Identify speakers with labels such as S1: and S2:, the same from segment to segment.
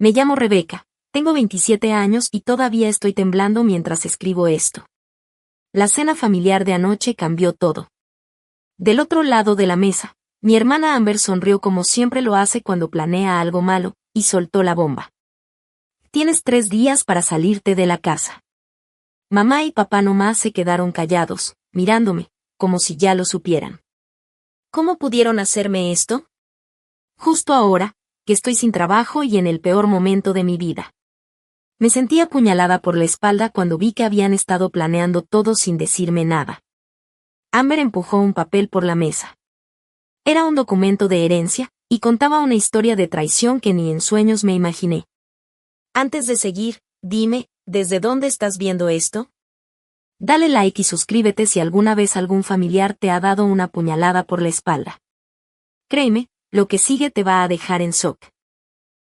S1: Me llamo Rebeca, tengo 27 años y todavía estoy temblando mientras escribo esto. La cena familiar de anoche cambió todo. Del otro lado de la mesa, mi hermana Amber sonrió como siempre lo hace cuando planea algo malo, y soltó la bomba. Tienes 3 días para salirte de la casa. Mamá y papá nomás se quedaron callados, mirándome, como si ya lo supieran. ¿Cómo pudieron hacerme esto? Justo ahora, que estoy sin trabajo y en el peor momento de mi vida. Me sentí apuñalada por la espalda cuando vi que habían estado planeando todo sin decirme nada. Amber empujó un papel por la mesa. Era un documento de herencia, y contaba una historia de traición que ni en sueños me imaginé. Antes de seguir, dime, ¿desde dónde estás viendo esto? Dale like y suscríbete si alguna vez algún familiar te ha dado una puñalada por la espalda. Créeme, lo que sigue te va a dejar en shock.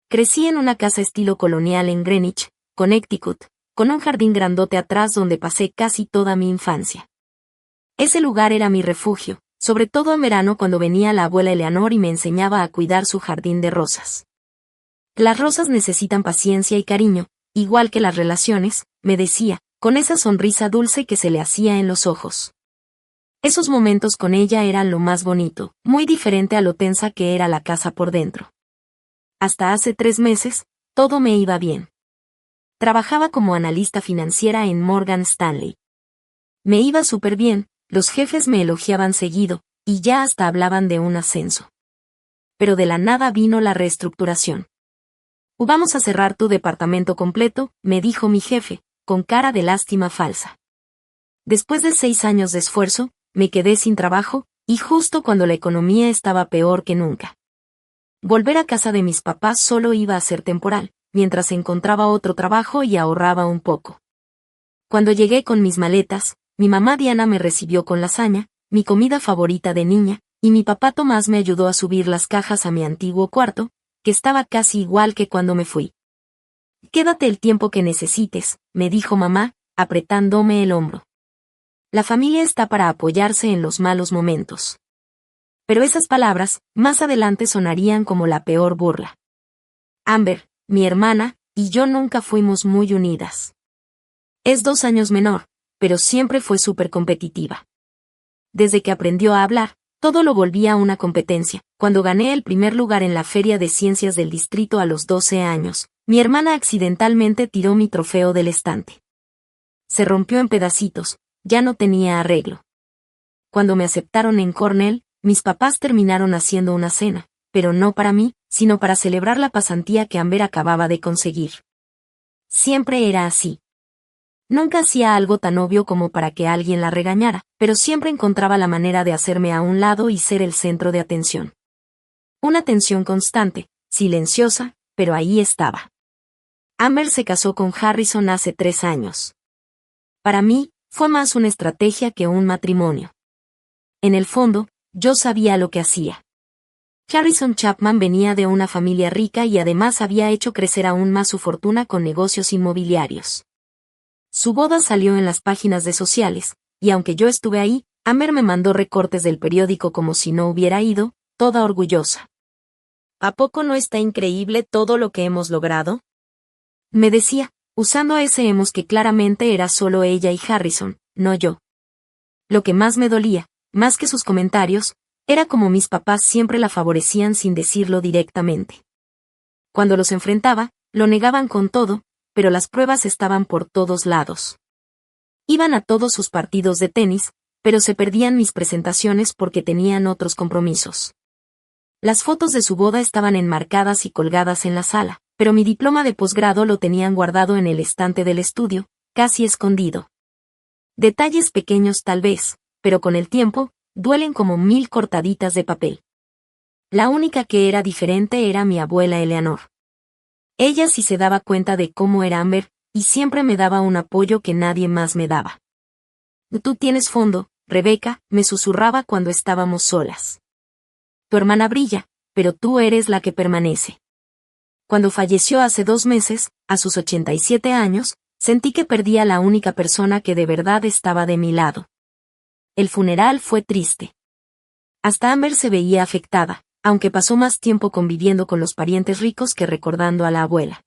S1: Crecí en una casa estilo colonial en Greenwich, Connecticut, con un jardín grandote atrás donde pasé casi toda mi infancia. Ese lugar era mi refugio, sobre todo en verano cuando venía la abuela Eleanor y me enseñaba a cuidar su jardín de rosas. Las rosas necesitan paciencia y cariño, igual que las relaciones, me decía, con esa sonrisa dulce que se le hacía en los ojos. Esos momentos con ella eran lo más bonito, muy diferente a lo tensa que era la casa por dentro. Hasta hace 3 meses, todo me iba bien. Trabajaba como analista financiera en Morgan Stanley. Me iba súper bien, los jefes me elogiaban seguido, y ya hasta hablaban de un ascenso. Pero de la nada vino la reestructuración. Vamos a cerrar tu departamento completo, me dijo mi jefe, con cara de lástima falsa. Después de 6 años de esfuerzo, me quedé sin trabajo, y justo cuando la economía estaba peor que nunca. Volver a casa de mis papás solo iba a ser temporal, mientras encontraba otro trabajo y ahorraba un poco. Cuando llegué con mis maletas, mi mamá Diana me recibió con lasaña, mi comida favorita de niña, y mi papá Tomás me ayudó a subir las cajas a mi antiguo cuarto, que estaba casi igual que cuando me fui. Quédate el tiempo que necesites, me dijo mamá, apretándome el hombro. La familia está para apoyarse en los malos momentos. Pero esas palabras, más adelante sonarían como la peor burla. Amber, mi hermana, y yo nunca fuimos muy unidas. Es 2 años menor, pero siempre fue súper competitiva. Desde que aprendió a hablar, todo lo volvía una competencia. Cuando gané el primer lugar en la Feria de Ciencias del Distrito a los 12 años, mi hermana accidentalmente tiró mi trofeo del estante. Se rompió en pedacitos, ya no tenía arreglo. Cuando me aceptaron en Cornell, mis papás terminaron haciendo una cena, pero no para mí, sino para celebrar la pasantía que Amber acababa de conseguir. Siempre era así. Nunca hacía algo tan obvio como para que alguien la regañara, pero siempre encontraba la manera de hacerme a un lado y ser el centro de atención. Una tensión constante, silenciosa, pero ahí estaba. Amber se casó con Harrison hace 3 años. Para mí, fue más una estrategia que un matrimonio. En el fondo, yo sabía lo que hacía. Harrison Chapman venía de una familia rica y además había hecho crecer aún más su fortuna con negocios inmobiliarios. Su boda salió en las páginas de sociales, y aunque yo estuve ahí, Amber me mandó recortes del periódico como si no hubiera ido, toda orgullosa. ¿A poco no está increíble todo lo que hemos logrado? Me decía, usando ese hemos que claramente era solo ella y Harrison, no yo. Lo que más me dolía, más que sus comentarios, era como mis papás siempre la favorecían sin decirlo directamente. Cuando los enfrentaba, lo negaban con todo, pero las pruebas estaban por todos lados. Iban a todos sus partidos de tenis, pero se perdían mis presentaciones porque tenían otros compromisos. Las fotos de su boda estaban enmarcadas y colgadas en la sala, pero mi diploma de posgrado lo tenían guardado en el estante del estudio, casi escondido. Detalles pequeños tal vez, pero con el tiempo, duelen como 1000 cortaditas de papel. La única que era diferente era mi abuela Eleanor. Ella sí se daba cuenta de cómo era Amber, y siempre me daba un apoyo que nadie más me daba. Tú tienes fondo, Rebeca, me susurraba cuando estábamos solas. Tu hermana brilla, pero tú eres la que permanece. Cuando falleció hace 2 meses, a sus 87 años, sentí que perdía a la única persona que de verdad estaba de mi lado. El funeral fue triste. Hasta Amber se veía afectada, aunque pasó más tiempo conviviendo con los parientes ricos que recordando a la abuela.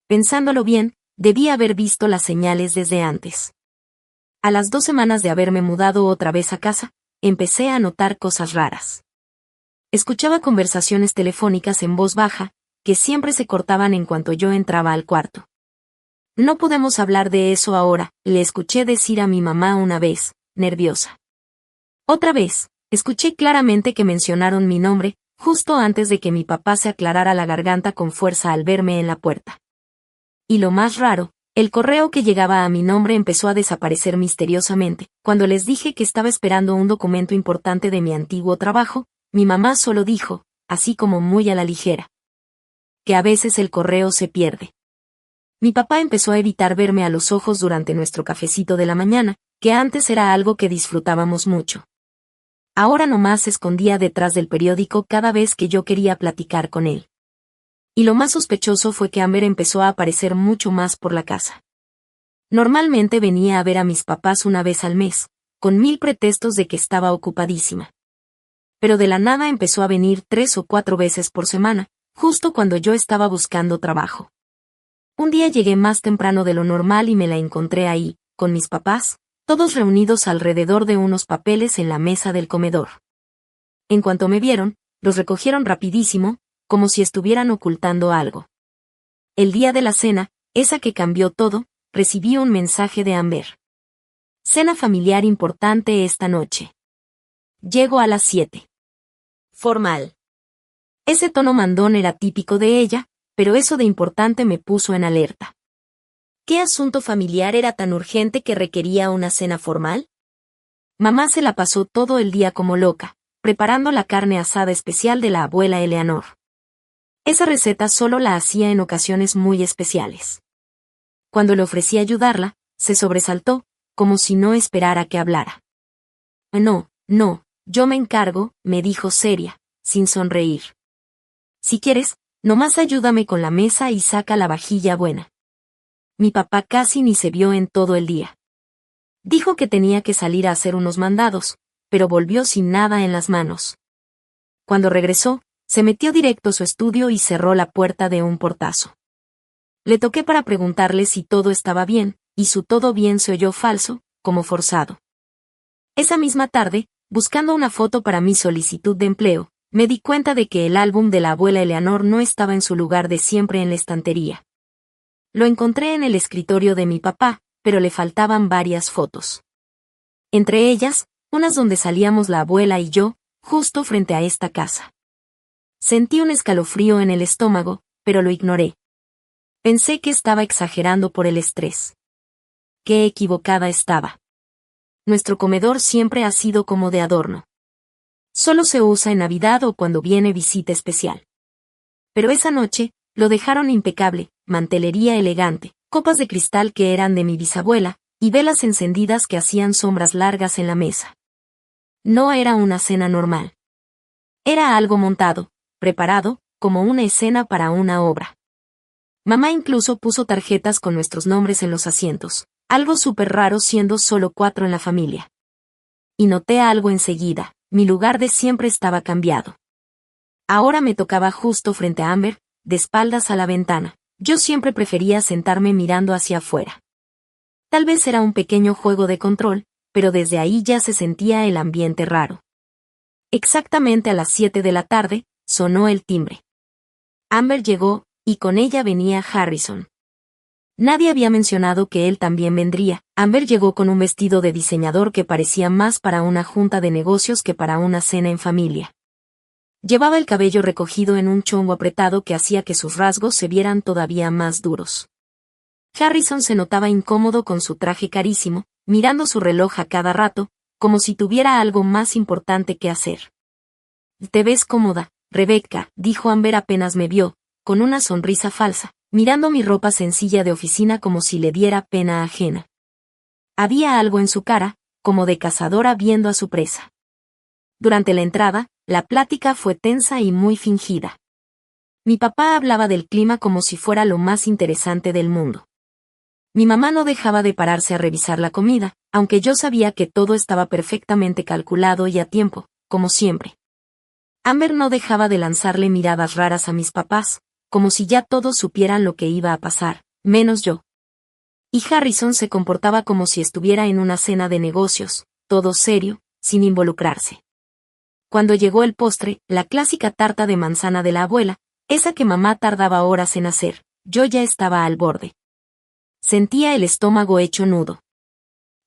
S1: Pensándolo bien, debí haber visto las señales desde antes. A las 2 semanas de haberme mudado otra vez a casa, empecé a notar cosas raras. Escuchaba conversaciones telefónicas en voz baja, que siempre se cortaban en cuanto yo entraba al cuarto. No podemos hablar de eso ahora, le escuché decir a mi mamá una vez, nerviosa. Otra vez, escuché claramente que mencionaron mi nombre, justo antes de que mi papá se aclarara la garganta con fuerza al verme en la puerta. Y lo más raro, el correo que llegaba a mi nombre empezó a desaparecer misteriosamente. Cuando les dije que estaba esperando un documento importante de mi antiguo trabajo, mi mamá solo dijo, así como muy a la ligera, que a veces el correo se pierde. Mi papá empezó a evitar verme a los ojos durante nuestro cafecito de la mañana, que antes era algo que disfrutábamos mucho. Ahora nomás se escondía detrás del periódico cada vez que yo quería platicar con él. Y lo más sospechoso fue que Amber empezó a aparecer mucho más por la casa. Normalmente venía a ver a mis papás una vez al mes, con 1000 pretextos de que estaba ocupadísima. Pero de la nada empezó a venir 3 o 4 veces por semana, justo cuando yo estaba buscando trabajo. Un día llegué más temprano de lo normal y me la encontré ahí, con mis papás, todos reunidos alrededor de unos papeles en la mesa del comedor. En cuanto me vieron, los recogieron rapidísimo, como si estuvieran ocultando algo. El día de la cena, esa que cambió todo, recibí un mensaje de Amber. Cena familiar importante esta noche. Llego a las 7. Formal. Ese tono mandón era típico de ella, pero eso de importante me puso en alerta. ¿Qué asunto familiar era tan urgente que requería una cena formal? Mamá se la pasó todo el día como loca, preparando la carne asada especial de la abuela Eleanor. Esa receta solo la hacía en ocasiones muy especiales. Cuando le ofrecí ayudarla, se sobresaltó, como si no esperara que hablara. No, yo me encargo, me dijo seria, sin sonreír. Si quieres, nomás ayúdame con la mesa y saca la vajilla buena. Mi papá casi ni se vio en todo el día. Dijo que tenía que salir a hacer unos mandados, pero volvió sin nada en las manos. Cuando regresó, se metió directo a su estudio y cerró la puerta de un portazo. Le toqué para preguntarle si todo estaba bien, y su todo bien se oyó falso, como forzado. Esa misma tarde, buscando una foto para mi solicitud de empleo, me di cuenta de que el álbum de la abuela Eleanor no estaba en su lugar de siempre en la estantería. Lo encontré en el escritorio de mi papá, pero le faltaban varias fotos. Entre ellas, unas donde salíamos la abuela y yo, justo frente a esta casa. Sentí un escalofrío en el estómago, pero lo ignoré. Pensé que estaba exagerando por el estrés. Qué equivocada estaba. Nuestro comedor siempre ha sido como de adorno. Solo se usa en Navidad o cuando viene visita especial. Pero esa noche, lo dejaron impecable, mantelería elegante, copas de cristal que eran de mi bisabuela, y velas encendidas que hacían sombras largas en la mesa. No era una cena normal. Era algo montado, preparado, como una escena para una obra. Mamá incluso puso tarjetas con nuestros nombres en los asientos, algo súper raro siendo solo 4 en la familia. Y noté algo enseguida, mi lugar de siempre estaba cambiado. Ahora me tocaba justo frente a Amber, de espaldas a la ventana. Yo siempre prefería sentarme mirando hacia afuera. Tal vez era un pequeño juego de control, pero desde ahí ya se sentía el ambiente raro. Exactamente a las 7 de la tarde, sonó el timbre. Amber llegó, y con ella venía Harrison. Nadie había mencionado que él también vendría. Amber llegó con un vestido de diseñador que parecía más para una junta de negocios que para una cena en familia. Llevaba el cabello recogido en un chongo apretado que hacía que sus rasgos se vieran todavía más duros. Harrison se notaba incómodo con su traje carísimo, mirando su reloj a cada rato, como si tuviera algo más importante que hacer. «Te ves cómoda, Rebecca», dijo Amber apenas me vio, con una sonrisa falsa, mirando mi ropa sencilla de oficina como si le diera pena ajena. Había algo en su cara, como de cazadora viendo a su presa. Durante la entrada, la plática fue tensa y muy fingida. Mi papá hablaba del clima como si fuera lo más interesante del mundo. Mi mamá no dejaba de pararse a revisar la comida, aunque yo sabía que todo estaba perfectamente calculado y a tiempo, como siempre. Amber no dejaba de lanzarle miradas raras a mis papás, como si ya todos supieran lo que iba a pasar, menos yo. Y Harrison se comportaba como si estuviera en una cena de negocios, todo serio, sin involucrarse. Cuando llegó el postre, la clásica tarta de manzana de la abuela, esa que mamá tardaba horas en hacer, yo ya estaba al borde. Sentía el estómago hecho nudo.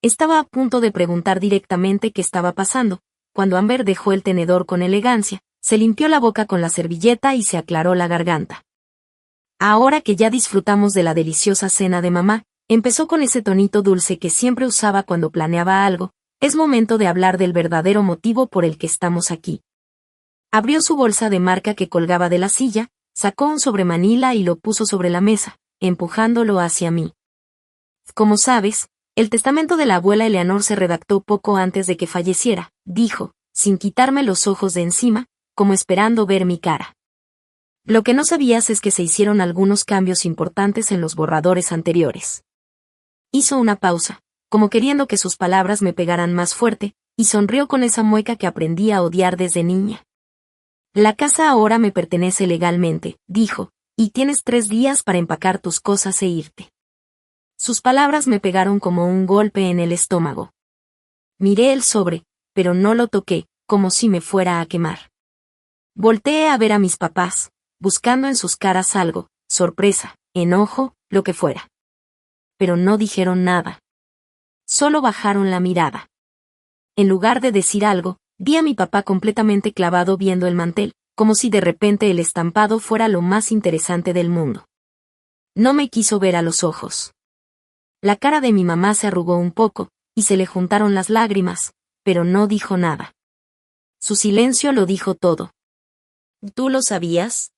S1: Estaba a punto de preguntar directamente qué estaba pasando, cuando Amber dejó el tenedor con elegancia, se limpió la boca con la servilleta y se aclaró la garganta. Ahora que ya disfrutamos de la deliciosa cena de mamá, empezó con ese tonito dulce que siempre usaba cuando planeaba algo, es momento de hablar del verdadero motivo por el que estamos aquí. Abrió su bolsa de marca que colgaba de la silla, sacó un sobremanila y lo puso sobre la mesa, empujándolo hacia mí. Como sabes, el testamento de la abuela Eleanor se redactó poco antes de que falleciera, dijo, sin quitarme los ojos de encima, como esperando ver mi cara. Lo que no sabías es que se hicieron algunos cambios importantes en los borradores anteriores. Hizo una pausa, como queriendo que sus palabras me pegaran más fuerte, y sonrió con esa mueca que aprendí a odiar desde niña. La casa ahora me pertenece legalmente, dijo, y tienes 3 días para empacar tus cosas e irte. Sus palabras me pegaron como un golpe en el estómago. Miré el sobre, pero no lo toqué, como si me fuera a quemar. Volteé a ver a mis papás, buscando en sus caras algo, sorpresa, enojo, lo que fuera. Pero no dijeron nada. Solo bajaron la mirada. En lugar de decir algo, vi a mi papá completamente clavado viendo el mantel, como si de repente el estampado fuera lo más interesante del mundo. No me quiso ver a los ojos. La cara de mi mamá se arrugó un poco, y se le juntaron las lágrimas, pero no dijo nada. Su silencio lo dijo todo. ¿Tú lo sabías?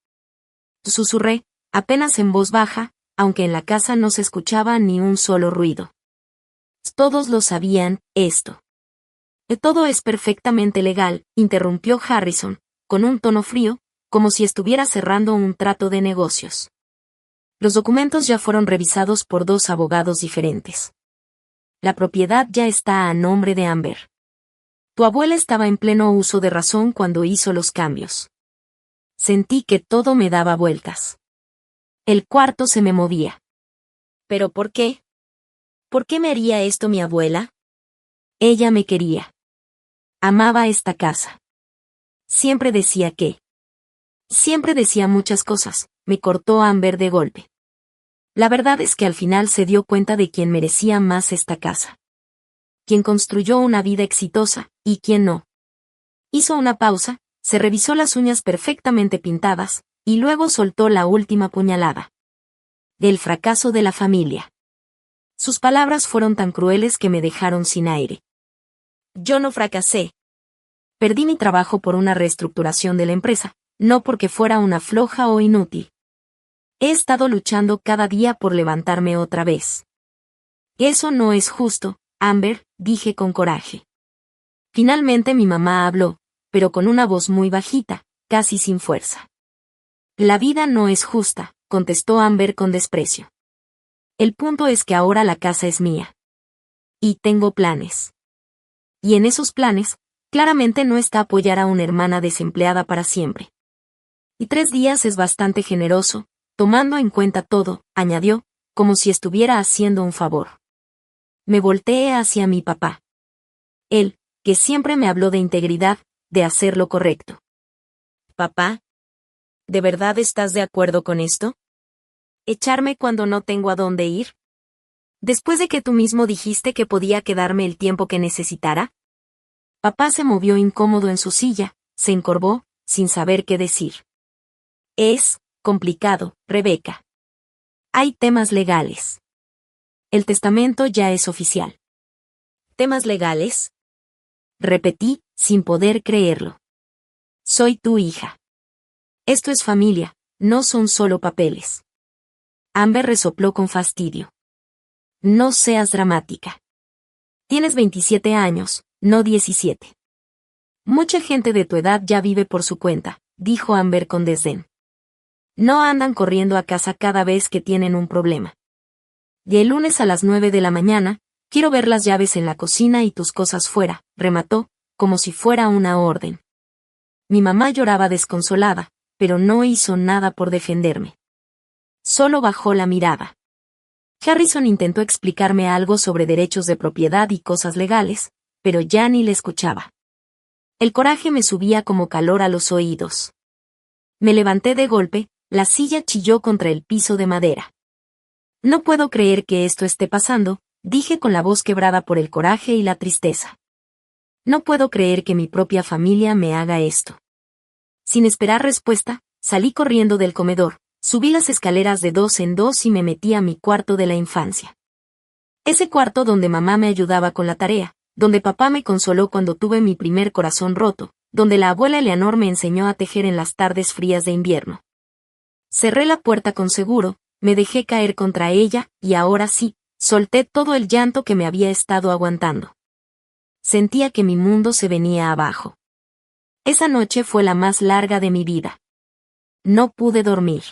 S1: Susurré, apenas en voz baja, aunque en la casa no se escuchaba ni un solo ruido. Todos lo sabían, esto. Todo es perfectamente legal, interrumpió Harrison, con un tono frío, como si estuviera cerrando un trato de negocios. Los documentos ya fueron revisados por 2 abogados diferentes. La propiedad ya está a nombre de Amber. Tu abuela estaba en pleno uso de razón cuando hizo los cambios. Sentí que todo me daba vueltas. El cuarto se me movía. ¿Pero por qué? ¿Por qué me haría esto mi abuela? Ella me quería. Amaba esta casa. Siempre decía que. Siempre decía muchas cosas, me cortó Amber de golpe. La verdad es que al final se dio cuenta de quién merecía más esta casa. Quien construyó una vida exitosa, y quién no. Hizo una pausa, se revisó las uñas perfectamente pintadas, y luego soltó la última puñalada. Del fracaso de la familia. Sus palabras fueron tan crueles que me dejaron sin aire. Yo no fracasé. Perdí mi trabajo por una reestructuración de la empresa, no porque fuera una floja o inútil. He estado luchando cada día por levantarme otra vez. Eso no es justo, Amber, dije con coraje. Finalmente mi mamá habló, pero con una voz muy bajita, casi sin fuerza. La vida no es justa, contestó Amber con desprecio. El punto es que ahora la casa es mía. Y tengo planes. Y en esos planes, claramente no está apoyar a una hermana desempleada para siempre. Y 3 días es bastante generoso, tomando en cuenta todo, añadió, como si estuviera haciendo un favor. Me volteé hacia mi papá. Él, que siempre me habló de integridad, de hacer lo correcto. Papá, ¿de verdad estás de acuerdo con esto? ¿Echarme cuando no tengo a dónde ir? Después de que tú mismo dijiste que podía quedarme el tiempo que necesitara. Papá se movió incómodo en su silla, se encorvó, sin saber qué decir. Es complicado, Rebeca. Hay temas legales. El testamento ya es oficial. ¿Temas legales? Repetí, sin poder creerlo. Soy tu hija. Esto es familia, no son solo papeles. Amber resopló con fastidio. No seas dramática. Tienes 27 años, no 17. Mucha gente de tu edad ya vive por su cuenta, dijo Amber con desdén. No andan corriendo a casa cada vez que tienen un problema. Y el lunes a las 9 de la mañana, quiero ver las llaves en la cocina y tus cosas fuera, remató, como si fuera una orden. Mi mamá lloraba desconsolada, pero no hizo nada por defenderme. Solo bajó la mirada. Harrison intentó explicarme algo sobre derechos de propiedad y cosas legales, pero ya ni le escuchaba. El coraje me subía como calor a los oídos. Me levanté de golpe, la silla chilló contra el piso de madera. No puedo creer que esto esté pasando, dije con la voz quebrada por el coraje y la tristeza. No puedo creer que mi propia familia me haga esto. Sin esperar respuesta, salí corriendo del comedor, subí las escaleras de 2 en 2 y me metí a mi cuarto de la infancia. Ese cuarto donde mamá me ayudaba con la tarea, donde papá me consoló cuando tuve mi primer corazón roto, donde la abuela Eleanor me enseñó a tejer en las tardes frías de invierno. Cerré la puerta con seguro, me dejé caer contra ella, y ahora sí, solté todo el llanto que me había estado aguantando. Sentía que mi mundo se venía abajo. Esa noche fue la más larga de mi vida. No pude dormir.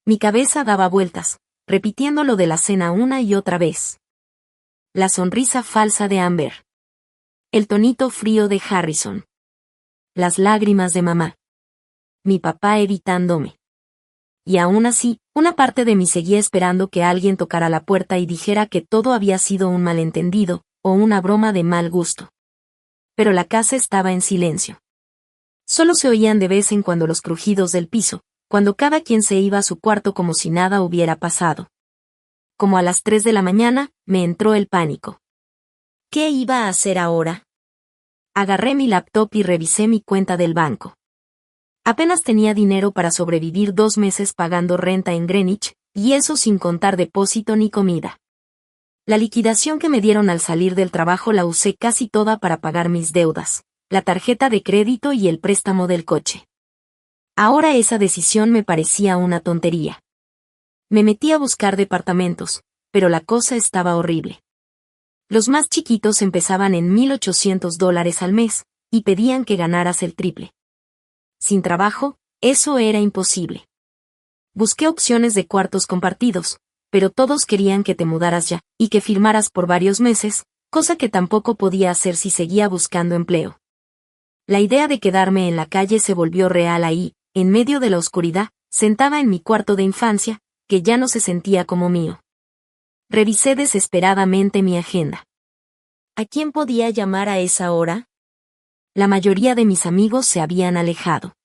S1: Mi cabeza daba vueltas, repitiendo lo de la cena una y otra vez. La sonrisa falsa de Amber. El tonito frío de Harrison. Las lágrimas de mamá. Mi papá evitándome. Y aún así, una parte de mí seguía esperando que alguien tocara la puerta y dijera que todo había sido un malentendido, o una broma de mal gusto. Pero la casa estaba en silencio. Solo se oían de vez en cuando los crujidos del piso, cuando cada quien se iba a su cuarto como si nada hubiera pasado. Como a las 3 de la mañana, me entró el pánico. ¿Qué iba a hacer ahora? Agarré mi laptop y revisé mi cuenta del banco. Apenas tenía dinero para sobrevivir 2 meses pagando renta en Greenwich, y eso sin contar depósito ni comida. La liquidación que me dieron al salir del trabajo la usé casi toda para pagar mis deudas, la tarjeta de crédito y el préstamo del coche. Ahora esa decisión me parecía una tontería. Me metí a buscar departamentos, pero la cosa estaba horrible. Los más chiquitos empezaban en $1,800 al mes, y pedían que ganaras el triple. Sin trabajo, eso era imposible. Busqué opciones de cuartos compartidos, pero todos querían que te mudaras ya, y que firmaras por varios meses, cosa que tampoco podía hacer si seguía buscando empleo. La idea de quedarme en la calle se volvió real ahí, en medio de la oscuridad, sentada en mi cuarto de infancia, que ya no se sentía como mío. Revisé desesperadamente mi agenda. ¿A quién podía llamar a esa hora? La mayoría de mis amigos se habían alejado.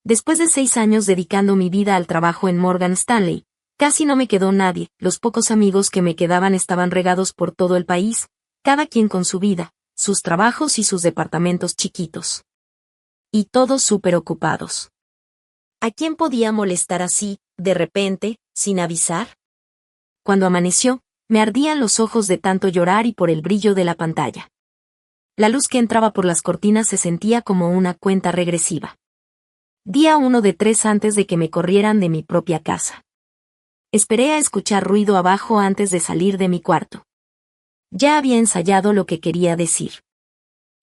S1: Después de 6 años dedicando mi vida al trabajo en Morgan Stanley, casi no me quedó nadie, los pocos amigos que me quedaban estaban regados por todo el país, cada quien con su vida, sus trabajos y sus departamentos chiquitos. Y todos súper ocupados. ¿A quién podía molestar así, de repente, sin avisar? Cuando amaneció, me ardían los ojos de tanto llorar y por el brillo de la pantalla. La luz que entraba por las cortinas se sentía como una cuenta regresiva. Día 1 de 3 antes de que me corrieran de mi propia casa. Esperé a escuchar ruido abajo antes de salir de mi cuarto. Ya había ensayado lo que quería decir.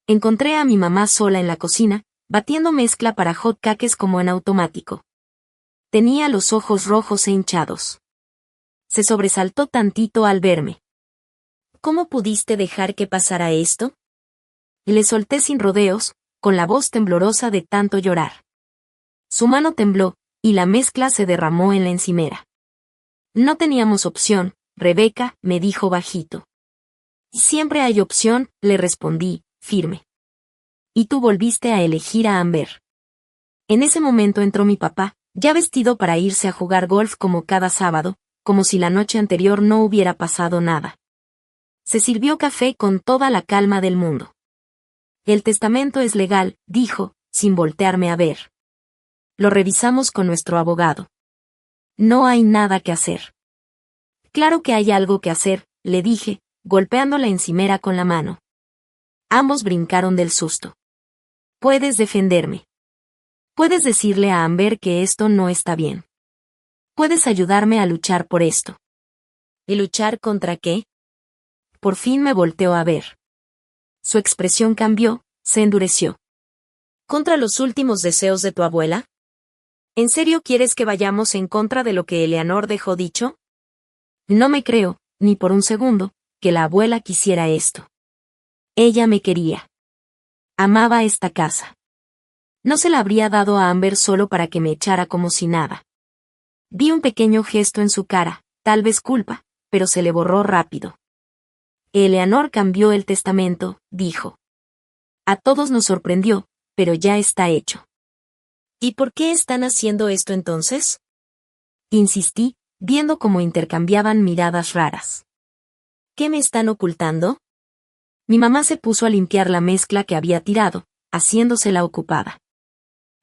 S1: Encontré a mi mamá sola en la cocina, batiendo mezcla para hot cakes como en automático. Tenía los ojos rojos e hinchados. Se sobresaltó tantito al verme. ¿Cómo pudiste dejar que pasara esto? Le solté sin rodeos, con la voz temblorosa de tanto llorar. Su mano tembló, y la mezcla se derramó en la encimera. No teníamos opción, Rebeca, me dijo bajito. Siempre hay opción, le respondí, firme. Y tú volviste a elegir a Amber. En ese momento entró mi papá, ya vestido para irse a jugar golf como cada sábado, como si la noche anterior no hubiera pasado nada. Se sirvió café con toda la calma del mundo. El testamento es legal, dijo, sin voltearme a ver. Lo revisamos con nuestro abogado. No hay nada que hacer. Claro que hay algo que hacer, le dije, golpeando la encimera con la mano. Ambos brincaron del susto. Puedes defenderme. Puedes decirle a Amber que esto no está bien. Puedes ayudarme a luchar por esto. ¿Y luchar contra qué? Por fin me volteó a ver. Su expresión cambió, se endureció. ¿Contra los últimos deseos de tu abuela? ¿En serio quieres que vayamos en contra de lo que Eleanor dejó dicho? No me creo, ni por un segundo, que la abuela quisiera esto. Ella me quería. Amaba esta casa. No se la habría dado a Amber solo para que me echara como si nada. Vi un pequeño gesto en su cara, tal vez culpa, pero se le borró rápido. Eleanor cambió el testamento, dijo. A todos nos sorprendió, pero ya está hecho. ¿Y por qué están haciendo esto entonces? Insistí, viendo cómo intercambiaban miradas raras. ¿Qué me están ocultando? Mi mamá se puso a limpiar la mezcla que había tirado, haciéndosela ocupada.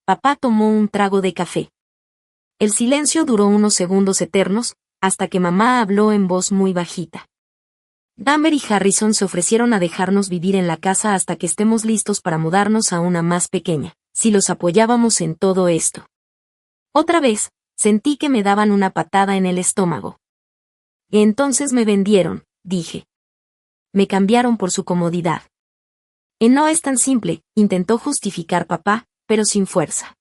S1: Papá tomó un trago de café. El silencio duró unos segundos eternos, hasta que mamá habló en voz muy bajita. Amber y Harrison se ofrecieron a dejarnos vivir en la casa hasta que estemos listos para mudarnos a una más pequeña, si los apoyábamos en todo esto. Otra vez, sentí que me daban una patada en el estómago. Entonces me vendieron, dije. Me cambiaron por su comodidad. No es tan simple, intentó justificar papá, pero sin fuerza.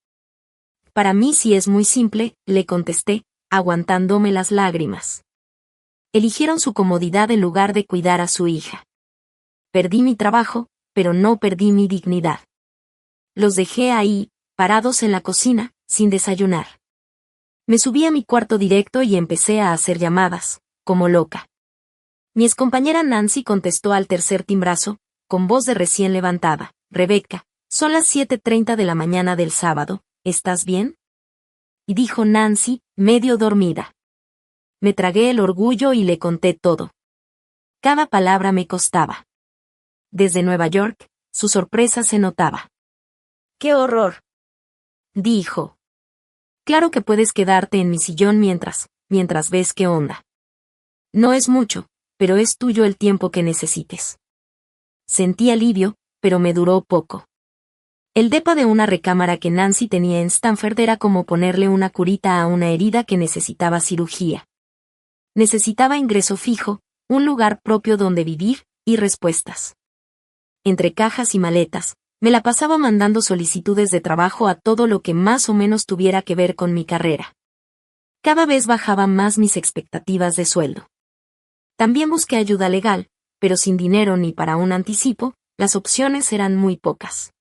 S1: Para mí sí es muy simple, le contesté, aguantándome las lágrimas. Eligieron su comodidad en lugar de cuidar a su hija. Perdí mi trabajo, pero no perdí mi dignidad. Los dejé ahí, parados en la cocina, sin desayunar. Me subí a mi cuarto directo y empecé a hacer llamadas, como loca. Mi excompañera Nancy contestó al tercer timbrazo, con voz de recién levantada. Rebecca, son las 7:30 de la mañana del sábado, ¿estás bien? Y dijo Nancy, medio dormida. Me tragué el orgullo y le conté todo. Cada palabra me costaba. Desde Nueva York, su sorpresa se notaba. ¡Qué horror!, dijo. Claro que puedes quedarte en mi sillón mientras ves qué onda. No es mucho, pero es tuyo el tiempo que necesites. Sentí alivio, pero me duró poco. El depa de una recámara que Nancy tenía en Stanford era como ponerle una curita a una herida que necesitaba cirugía. Necesitaba ingreso fijo, un lugar propio donde vivir, y respuestas. Entre cajas y maletas, me la pasaba mandando solicitudes de trabajo a todo lo que más o menos tuviera que ver con mi carrera. Cada vez bajaban más mis expectativas de sueldo. También busqué ayuda legal, pero sin dinero ni para un anticipo, las opciones eran muy pocas.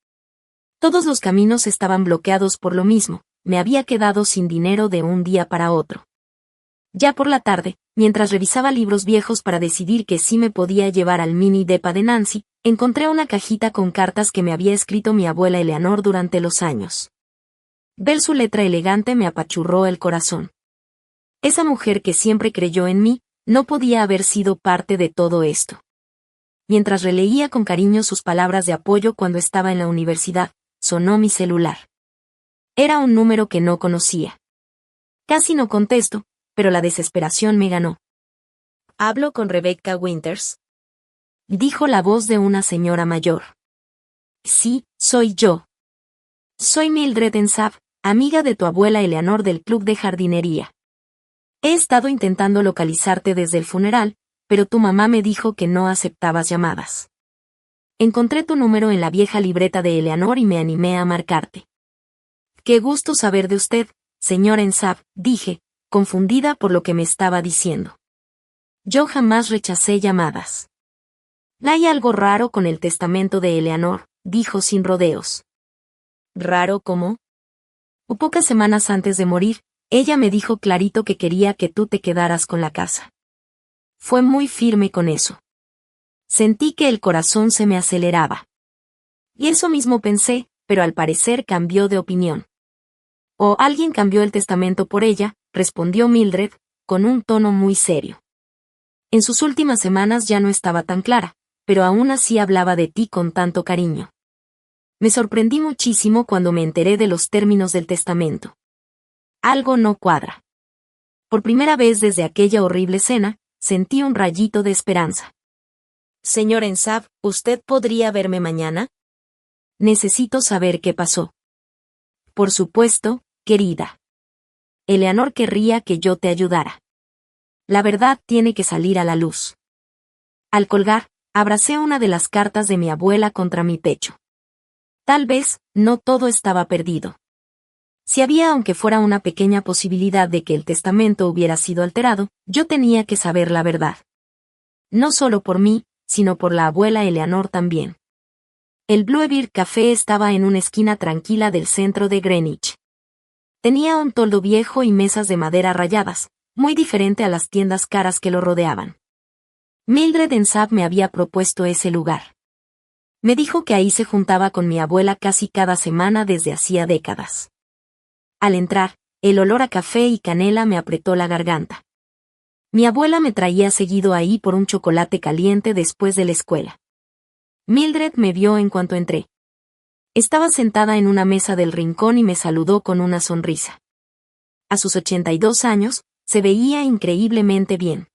S1: Todos los caminos estaban bloqueados por lo mismo, me había quedado sin dinero de un día para otro. Ya por la tarde, mientras revisaba libros viejos para decidir que sí me podía llevar al mini depa de Nancy, encontré una cajita con cartas que me había escrito mi abuela Eleanor durante los años. Ver su letra elegante me apachurró el corazón. Esa mujer que siempre creyó en mí, no podía haber sido parte de todo esto. Mientras releía con cariño sus palabras de apoyo cuando estaba en la universidad, sonó mi celular. Era un número que no conocía. Casi no contesto, pero la desesperación me ganó. ¿Hablo con Rebecca Winters?, dijo la voz de una señora mayor. Sí, soy yo. Soy Mildred Ensab, amiga de tu abuela Eleanor del club de jardinería. He estado intentando localizarte desde el funeral, pero tu mamá me dijo que no aceptabas llamadas. Encontré tu número en la vieja libreta de Eleanor y me animé a marcarte. Qué gusto saber de usted, señora Ensab, dije, confundida por lo que me estaba diciendo. Yo jamás rechacé llamadas. Hay algo raro con el testamento de Eleanor, dijo sin rodeos. ¿Raro cómo? Pocas semanas antes de morir, ella me dijo clarito que quería que tú te quedaras con la casa. Fue muy firme con eso. Sentí que el corazón se me aceleraba. Y eso mismo pensé, pero al parecer cambió de opinión. O alguien cambió el testamento por ella, respondió Mildred, con un tono muy serio. En sus últimas semanas ya no estaba tan clara, pero aún así hablaba de ti con tanto cariño. Me sorprendí muchísimo cuando me enteré de los términos del testamento. Algo no cuadra. Por primera vez desde aquella horrible escena, sentí un rayito de esperanza. Señor Ensab, ¿usted podría verme mañana? Necesito saber qué pasó. Por supuesto, querida. Eleanor querría que yo te ayudara. La verdad tiene que salir a la luz. Al colgar, abracé una de las cartas de mi abuela contra mi pecho. Tal vez, no todo estaba perdido. Si había aunque fuera una pequeña posibilidad de que el testamento hubiera sido alterado, yo tenía que saber la verdad. No solo por mí, sino por la abuela Eleanor también. El Bluebird Café estaba en una esquina tranquila del centro de Greenwich. Tenía un toldo viejo y mesas de madera rayadas, muy diferente a las tiendas caras que lo rodeaban. Mildred Ensab me había propuesto ese lugar. Me dijo que ahí se juntaba con mi abuela casi cada semana desde hacía décadas. Al entrar, el olor a café y canela me apretó la garganta. Mi abuela me traía seguido ahí por un chocolate caliente después de la escuela. Mildred me vio en cuanto entré. Estaba sentada en una mesa del rincón y me saludó con una sonrisa. A sus 82 años, se veía increíblemente bien.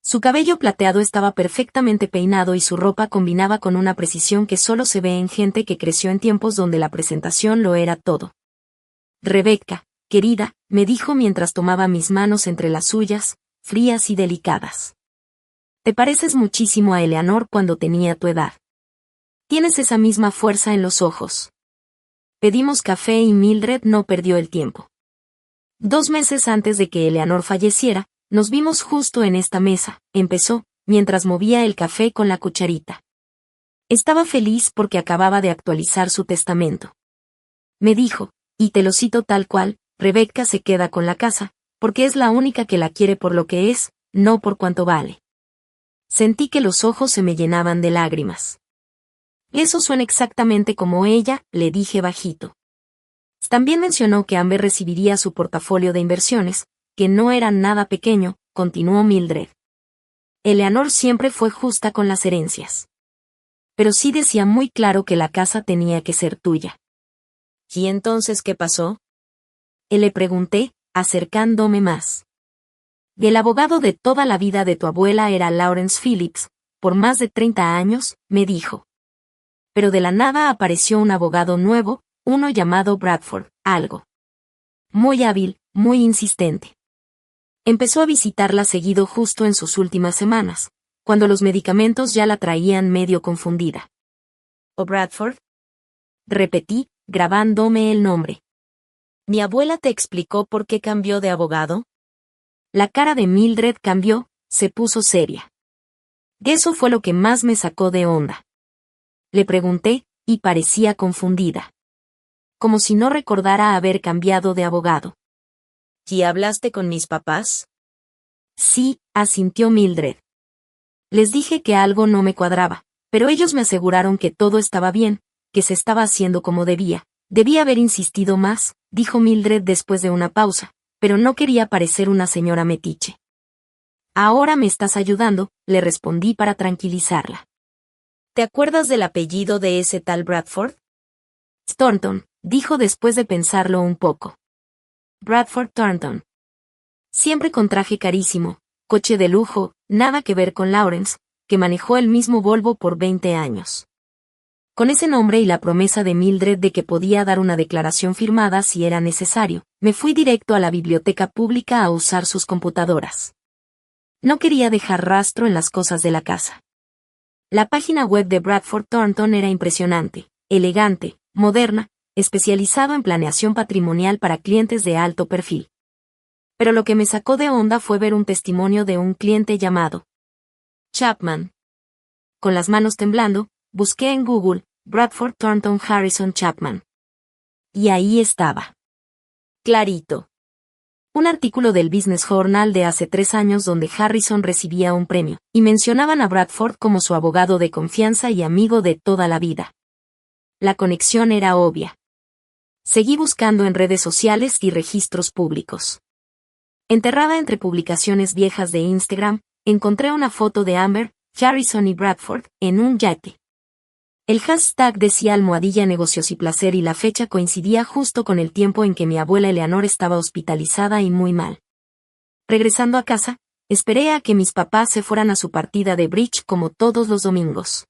S1: Su cabello plateado estaba perfectamente peinado y su ropa combinaba con una precisión que solo se ve en gente que creció en tiempos donde la presentación lo era todo. Rebecca, querida, me dijo mientras tomaba mis manos entre las suyas, frías y delicadas. Te pareces muchísimo a Eleanor cuando tenía tu edad. Tienes esa misma fuerza en los ojos. Pedimos café y Mildred no perdió el tiempo. 2 meses antes de que Eleanor falleciera, nos vimos justo en esta mesa, empezó, mientras movía el café con la cucharita. Estaba feliz porque acababa de actualizar su testamento. Me dijo, y te lo cito tal cual, Rebecca se queda con la casa, porque es la única que la quiere por lo que es, no por cuánto vale. Sentí que los ojos se me llenaban de lágrimas. Eso suena exactamente como ella, le dije bajito. También mencionó que Amber recibiría su portafolio de inversiones, que no era nada pequeño, continuó Mildred. Eleanor siempre fue justa con las herencias. Pero sí decía muy claro que la casa tenía que ser tuya. ¿Y entonces qué pasó? Le pregunté, acercándome más. El abogado de toda la vida de tu abuela era Lawrence Phillips, por más de 30 años, me dijo. Pero de la nada apareció un abogado nuevo, uno llamado Bradford, algo. Muy hábil, muy insistente. Empezó a visitarla seguido justo en sus últimas semanas, cuando los medicamentos ya la traían medio confundida. ¿O Bradford? Repetí, grabándome el nombre. ¿Mi abuela te explicó por qué cambió de abogado? La cara de Mildred cambió, se puso seria. Eso fue lo que más me sacó de onda. Le pregunté, y parecía confundida. Como si no recordara haber cambiado de abogado. ¿Y hablaste con mis papás? Sí, asintió Mildred. Les dije que algo no me cuadraba, pero ellos me aseguraron que todo estaba bien, que se estaba haciendo como debía. Debía haber insistido más, dijo Mildred después de una pausa, pero no quería parecer una señora metiche. Ahora me estás ayudando, le respondí para tranquilizarla. ¿Te acuerdas del apellido de ese tal Bradford? Thornton, dijo después de pensarlo un poco. Bradford Thornton. Siempre con traje carísimo, coche de lujo, nada que ver con Lawrence, que manejó el mismo Volvo por 20 años. Con ese nombre y la promesa de Mildred de que podía dar una declaración firmada si era necesario, me fui directo a la biblioteca pública a usar sus computadoras. No quería dejar rastro en las cosas de la casa. La página web de Bradford Thornton era impresionante, elegante, moderna, especializado en planeación patrimonial para clientes de alto perfil. Pero lo que me sacó de onda fue ver un testimonio de un cliente llamado Chapman. Con las manos temblando, busqué en Google, Bradford Thornton Harrison Chapman. Y ahí estaba. Clarito. Un artículo del Business Journal de hace 3 años donde Harrison recibía un premio, y mencionaban a Bradford como su abogado de confianza y amigo de toda la vida. La conexión era obvia. Seguí buscando en redes sociales y registros públicos. Enterrada entre publicaciones viejas de Instagram, encontré una foto de Amber, Harrison y Bradford, en un yate. El hashtag decía almohadilla negocios y placer y la fecha coincidía justo con el tiempo en que mi abuela Eleanor estaba hospitalizada y muy mal. Regresando a casa, esperé a que mis papás se fueran a su partida de bridge como todos los domingos.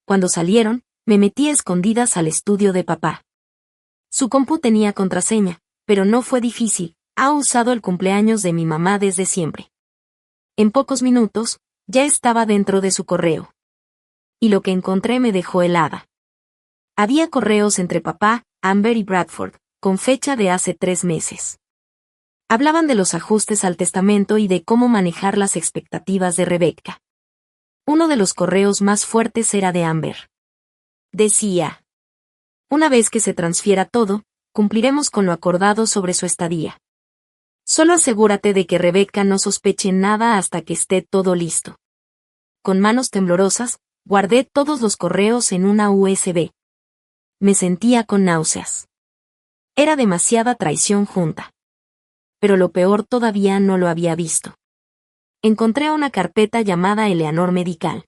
S1: Cuando salieron, me metí a escondidas al estudio de papá. Su compu tenía contraseña, pero no fue difícil, ha usado el cumpleaños de mi mamá desde siempre. En pocos minutos, ya estaba dentro de su correo. Y lo que encontré me dejó helada. Había correos entre papá, Amber y Bradford, con fecha de hace 3 meses. Hablaban de los ajustes al testamento y de cómo manejar las expectativas de Rebecca. Uno de los correos más fuertes era de Amber. decía. Una vez que se transfiera todo, cumpliremos con lo acordado sobre su estadía. Solo asegúrate de que Rebecca no sospeche nada hasta que esté todo listo. Con manos temblorosas, guardé todos los correos en una USB. Me sentía con náuseas. Era demasiada traición junta. Pero lo peor todavía no lo había visto. Encontré una carpeta llamada Eleanor Medical.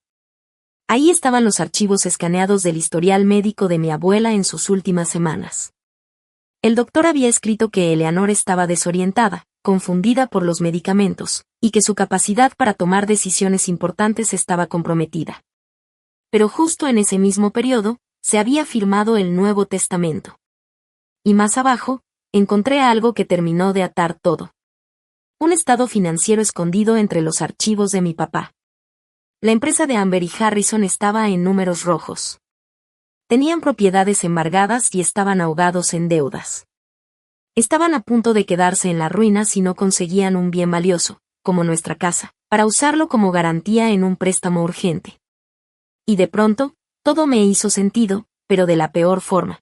S1: Ahí estaban los archivos escaneados del historial médico de mi abuela en sus últimas semanas. El doctor había escrito que Eleanor estaba desorientada, confundida por los medicamentos, y que su capacidad para tomar decisiones importantes estaba comprometida. Pero justo en ese mismo periodo, se había firmado el Nuevo Testamento. Y más abajo, encontré algo que terminó de atar todo. Un estado financiero escondido entre los archivos de mi papá. La empresa de Amber y Harrison estaba en números rojos. Tenían propiedades embargadas y estaban ahogados en deudas. Estaban a punto de quedarse en la ruina si no conseguían un bien valioso, como nuestra casa, para usarlo como garantía en un préstamo urgente. Y de pronto, todo me hizo sentido, pero de la peor forma.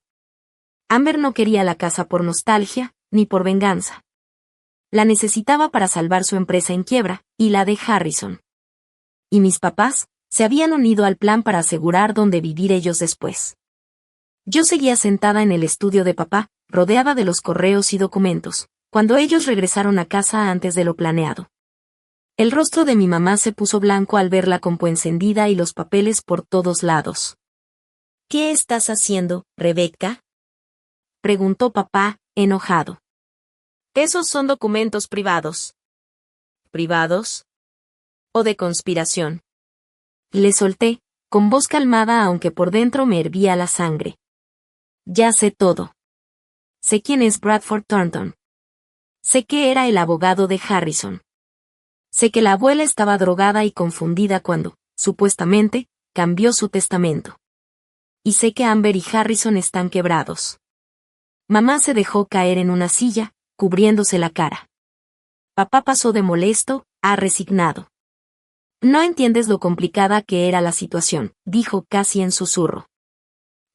S1: Amber no quería la casa por nostalgia, ni por venganza. La necesitaba para salvar su empresa en quiebra, y la de Harrison. Y mis papás se habían unido al plan para asegurar dónde vivir ellos después. Yo seguía sentada en el estudio de papá, rodeada de los correos y documentos, cuando ellos regresaron a casa antes de lo planeado. El rostro de mi mamá se puso blanco al ver la compu encendida y los papeles por todos lados. ¿Qué estás haciendo, Rebecca?, preguntó papá, enojado. Esos son documentos privados. ¿Privados? ¿O de conspiración? Le solté, con voz calmada aunque por dentro me hervía la sangre. Ya sé todo. Sé quién es Bradford Thornton. Sé que era el abogado de Harrison. Sé que la abuela estaba drogada y confundida cuando, supuestamente, cambió su testamento. Y sé que Amber y Harrison están quebrados. Mamá se dejó caer en una silla, cubriéndose la cara. Papá pasó de molesto a resignado. No entiendes lo complicada que era la situación, dijo casi en susurro.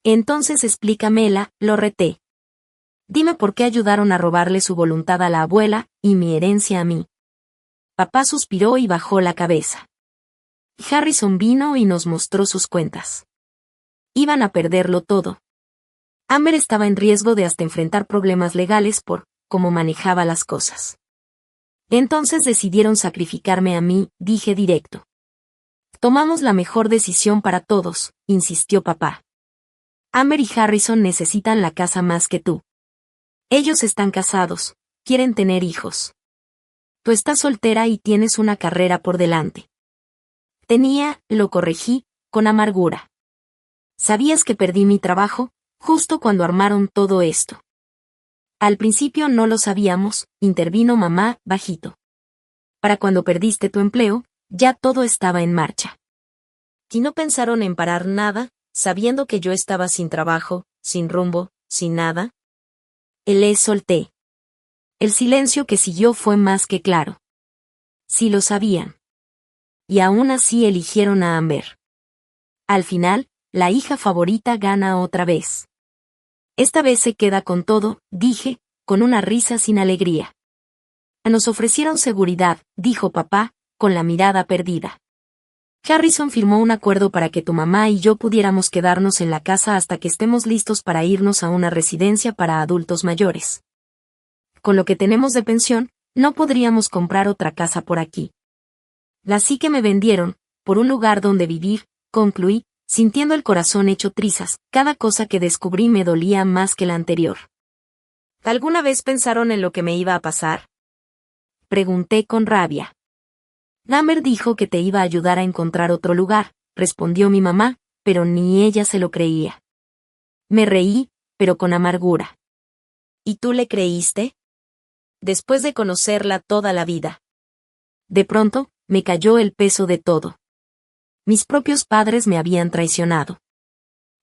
S1: Entonces explícamela, lo reté. Dime por qué ayudaron a robarle su voluntad a la abuela, y mi herencia a mí. Papá suspiró y bajó la cabeza. Harrison vino y nos mostró sus cuentas. Iban a perderlo todo. Amber estaba en riesgo de hasta enfrentar problemas legales por cómo manejaba las cosas. Entonces decidieron sacrificarme a mí, dije directo. Tomamos la mejor decisión para todos, insistió papá. Amber y Harrison necesitan la casa más que tú. Ellos están casados, quieren tener hijos. Tú estás soltera y tienes una carrera por delante. Lo corregí, con amargura. ¿Sabías que perdí mi trabajo, justo cuando armaron todo esto? Al principio no lo sabíamos, intervino mamá, bajito. Para cuando perdiste tu empleo, ya todo estaba en marcha. Y no pensaron en parar nada, sabiendo que yo estaba sin trabajo, sin rumbo, sin nada. Le solté. El silencio que siguió fue más que claro. Sí lo sabían. Y aún así eligieron a Amber. Al final, la hija favorita gana otra vez. Esta vez se queda con todo, dije, con una risa sin alegría. Nos ofrecieron seguridad, dijo papá, con la mirada perdida. Harrison firmó un acuerdo para que tu mamá y yo pudiéramos quedarnos en la casa hasta que estemos listos para irnos a una residencia para adultos mayores. Con lo que tenemos de pensión, no podríamos comprar otra casa por aquí. Así que me vendieron, por un lugar donde vivir, concluí, sintiendo el corazón hecho trizas, cada cosa que descubrí me dolía más que la anterior. ¿Alguna vez pensaron en lo que me iba a pasar?, pregunté con rabia. Amber dijo que te iba a ayudar a encontrar otro lugar, respondió mi mamá, pero ni ella se lo creía. Me reí, pero con amargura. ¿Y tú le creíste? Después de conocerla toda la vida. De pronto, me cayó el peso de todo. Mis propios padres me habían traicionado.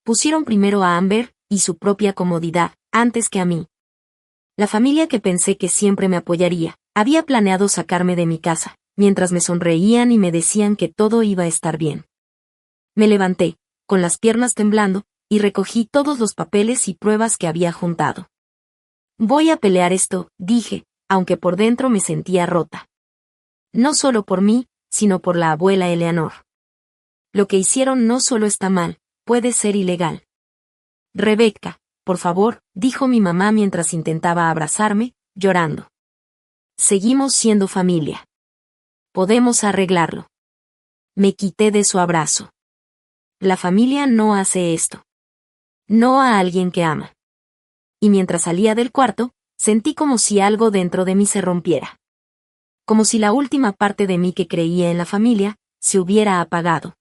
S1: Pusieron primero a Amber y su propia comodidad, antes que a mí. La familia que pensé que siempre me apoyaría, había planeado sacarme de mi casa, mientras me sonreían y me decían que todo iba a estar bien. Me levanté, con las piernas temblando, y recogí todos los papeles y pruebas que había juntado. Voy a pelear esto, dije, aunque por dentro me sentía rota. No solo por mí, sino por la abuela Eleanor. Lo que hicieron no solo está mal, puede ser ilegal. Rebecca, por favor, dijo mi mamá mientras intentaba abrazarme, llorando. Seguimos siendo familia. Podemos arreglarlo. Me quité de su abrazo. La familia no hace esto. No a alguien que ama. Y mientras salía del cuarto, sentí como si algo dentro de mí se rompiera. Como si la última parte de mí que creía en la familia, se hubiera apagado.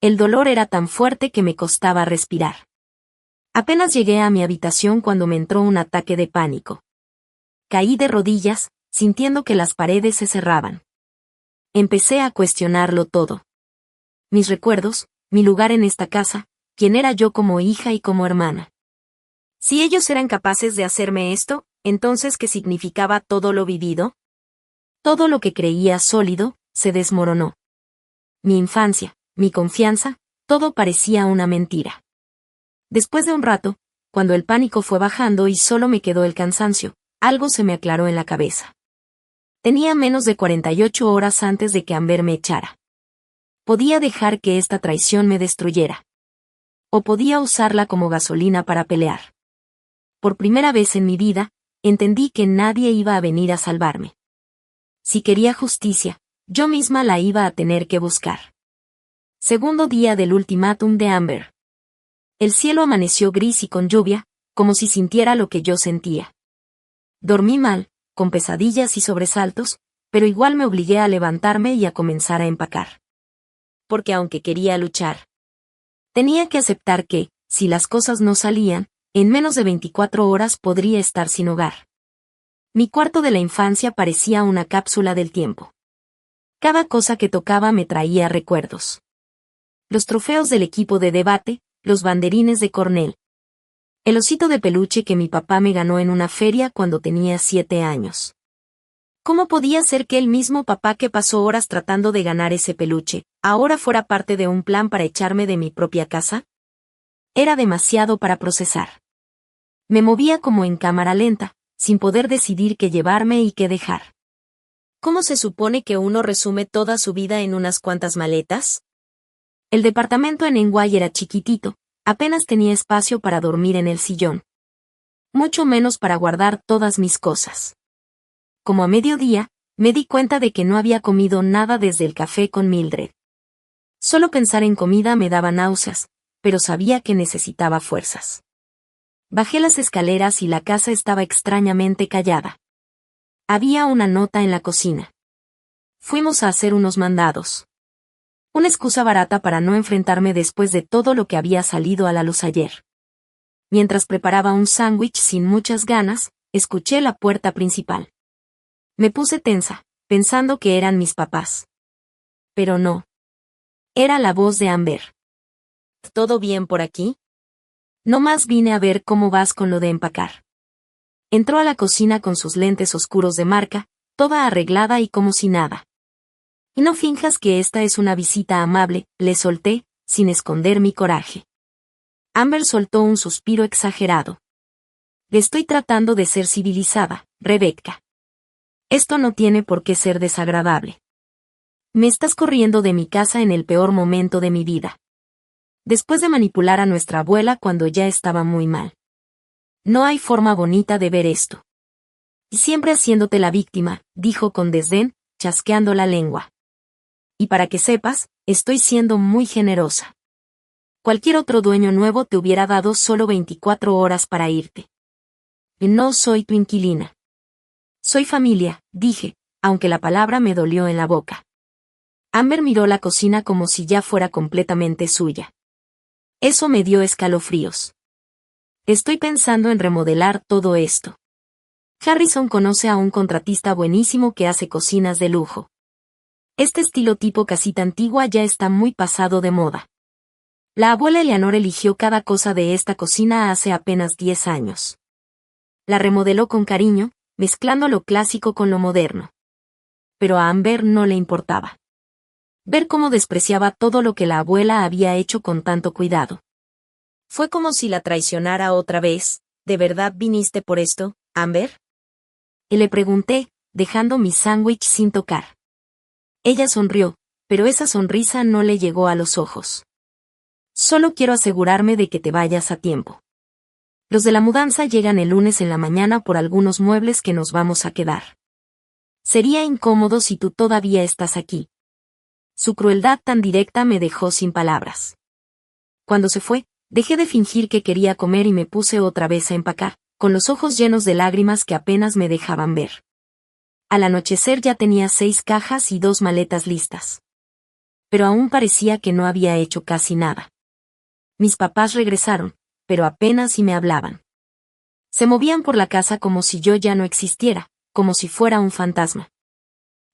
S1: El dolor era tan fuerte que me costaba respirar. Apenas llegué a mi habitación cuando me entró un ataque de pánico. Caí de rodillas, sintiendo que las paredes se cerraban. Empecé a cuestionarlo todo. Mis recuerdos, mi lugar en esta casa, quién era yo como hija y como hermana. Si ellos eran capaces de hacerme esto, entonces ¿qué significaba todo lo vivido? Todo lo que creía sólido, se desmoronó. Mi infancia, mi confianza, todo parecía una mentira. Después de un rato, cuando el pánico fue bajando y solo me quedó el cansancio, algo se me aclaró en la cabeza. Tenía menos de 48 horas antes de que Amber me echara. Podía dejar que esta traición me destruyera. O podía usarla como gasolina para pelear. Por primera vez en mi vida, entendí que nadie iba a venir a salvarme. Si quería justicia, yo misma la iba a tener que buscar. Segundo día del ultimátum de Amber. El cielo amaneció gris y con lluvia, como si sintiera lo que yo sentía. Dormí mal, con pesadillas y sobresaltos, pero igual me obligué a levantarme y a comenzar a empacar. Porque aunque quería luchar, tenía que aceptar que, si las cosas no salían, en menos de 24 horas podría estar sin hogar. Mi cuarto de la infancia parecía una cápsula del tiempo. Cada cosa que tocaba me traía recuerdos. Los trofeos del equipo de debate, los banderines de Cornell. El osito de peluche que mi papá me ganó en una feria cuando tenía 7 años. ¿Cómo podía ser que el mismo papá que pasó horas tratando de ganar ese peluche, ahora fuera parte de un plan para echarme de mi propia casa? Era demasiado para procesar. Me movía como en cámara lenta, sin poder decidir qué llevarme y qué dejar. ¿Cómo se supone que uno resume toda su vida en unas cuantas maletas? El departamento en Enguay era chiquitito, apenas tenía espacio para dormir en el sillón. Mucho menos para guardar todas mis cosas. Como a mediodía, me di cuenta de que no había comido nada desde el café con Mildred. Solo pensar en comida me daba náuseas, pero sabía que necesitaba fuerzas. Bajé las escaleras y la casa estaba extrañamente callada. Había una nota en la cocina. Fuimos a hacer unos mandados. Una excusa barata para no enfrentarme después de todo lo que había salido a la luz ayer. Mientras preparaba un sándwich sin muchas ganas, escuché la puerta principal. Me puse tensa, pensando que eran mis papás. Pero no. Era la voz de Amber. ¿Todo bien por aquí? Nomás vine a ver cómo vas con lo de empacar. Entró a la cocina con sus lentes oscuros de marca, toda arreglada y como si nada. Y no finjas que esta es una visita amable, le solté, sin esconder mi coraje. Amber soltó un suspiro exagerado. Estoy tratando de ser civilizada, Rebecca. Esto no tiene por qué ser desagradable. Me estás corriendo de mi casa en el peor momento de mi vida. Después de manipular a nuestra abuela cuando ya estaba muy mal. No hay forma bonita de ver esto. Y siempre haciéndote la víctima, dijo con desdén, chasqueando la lengua. Y para que sepas, estoy siendo muy generosa. Cualquier otro dueño nuevo te hubiera dado solo 24 horas para irte. No soy tu inquilina. Soy familia, dije, aunque la palabra me dolió en la boca. Amber miró la cocina como si ya fuera completamente suya. Eso me dio escalofríos. Estoy pensando en remodelar todo esto. Harrison conoce a un contratista buenísimo que hace cocinas de lujo. Este estilo tipo casita antigua ya está muy pasado de moda. La abuela Eleanor eligió cada cosa de esta cocina hace apenas 10 años. La remodeló con cariño, mezclando lo clásico con lo moderno. Pero a Amber no le importaba. Ver cómo despreciaba todo lo que la abuela había hecho con tanto cuidado. Fue como si la traicionara otra vez. ¿De verdad viniste por esto, Amber? Y le pregunté, dejando mi sándwich sin tocar. Ella sonrió, pero esa sonrisa no le llegó a los ojos. Solo quiero asegurarme de que te vayas a tiempo. Los de la mudanza llegan el lunes en la mañana por algunos muebles que nos vamos a quedar. Sería incómodo si tú todavía estás aquí. Su crueldad tan directa me dejó sin palabras. Cuando se fue, dejé de fingir que quería comer y me puse otra vez a empacar, con los ojos llenos de lágrimas que apenas me dejaban ver. Al anochecer ya tenía 6 cajas y 2 maletas listas. Pero aún parecía que no había hecho casi nada. Mis papás regresaron, pero apenas si me hablaban. Se movían por la casa como si yo ya no existiera, como si fuera un fantasma.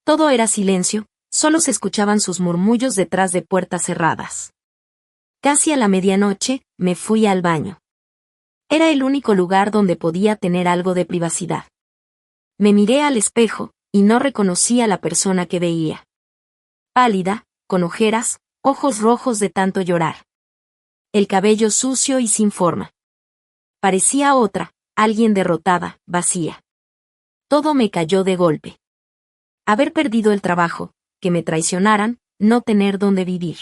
S1: Todo era silencio, solo se escuchaban sus murmullos detrás de puertas cerradas. Casi a la medianoche, me fui al baño. Era el único lugar donde podía tener algo de privacidad. Me miré al espejo, y no reconocí a la persona que veía. Pálida, con ojeras, ojos rojos de tanto llorar. El cabello sucio y sin forma. Parecía otra, alguien derrotada, vacía. Todo me cayó de golpe. Haber perdido el trabajo, que me traicionaran, no tener dónde vivir.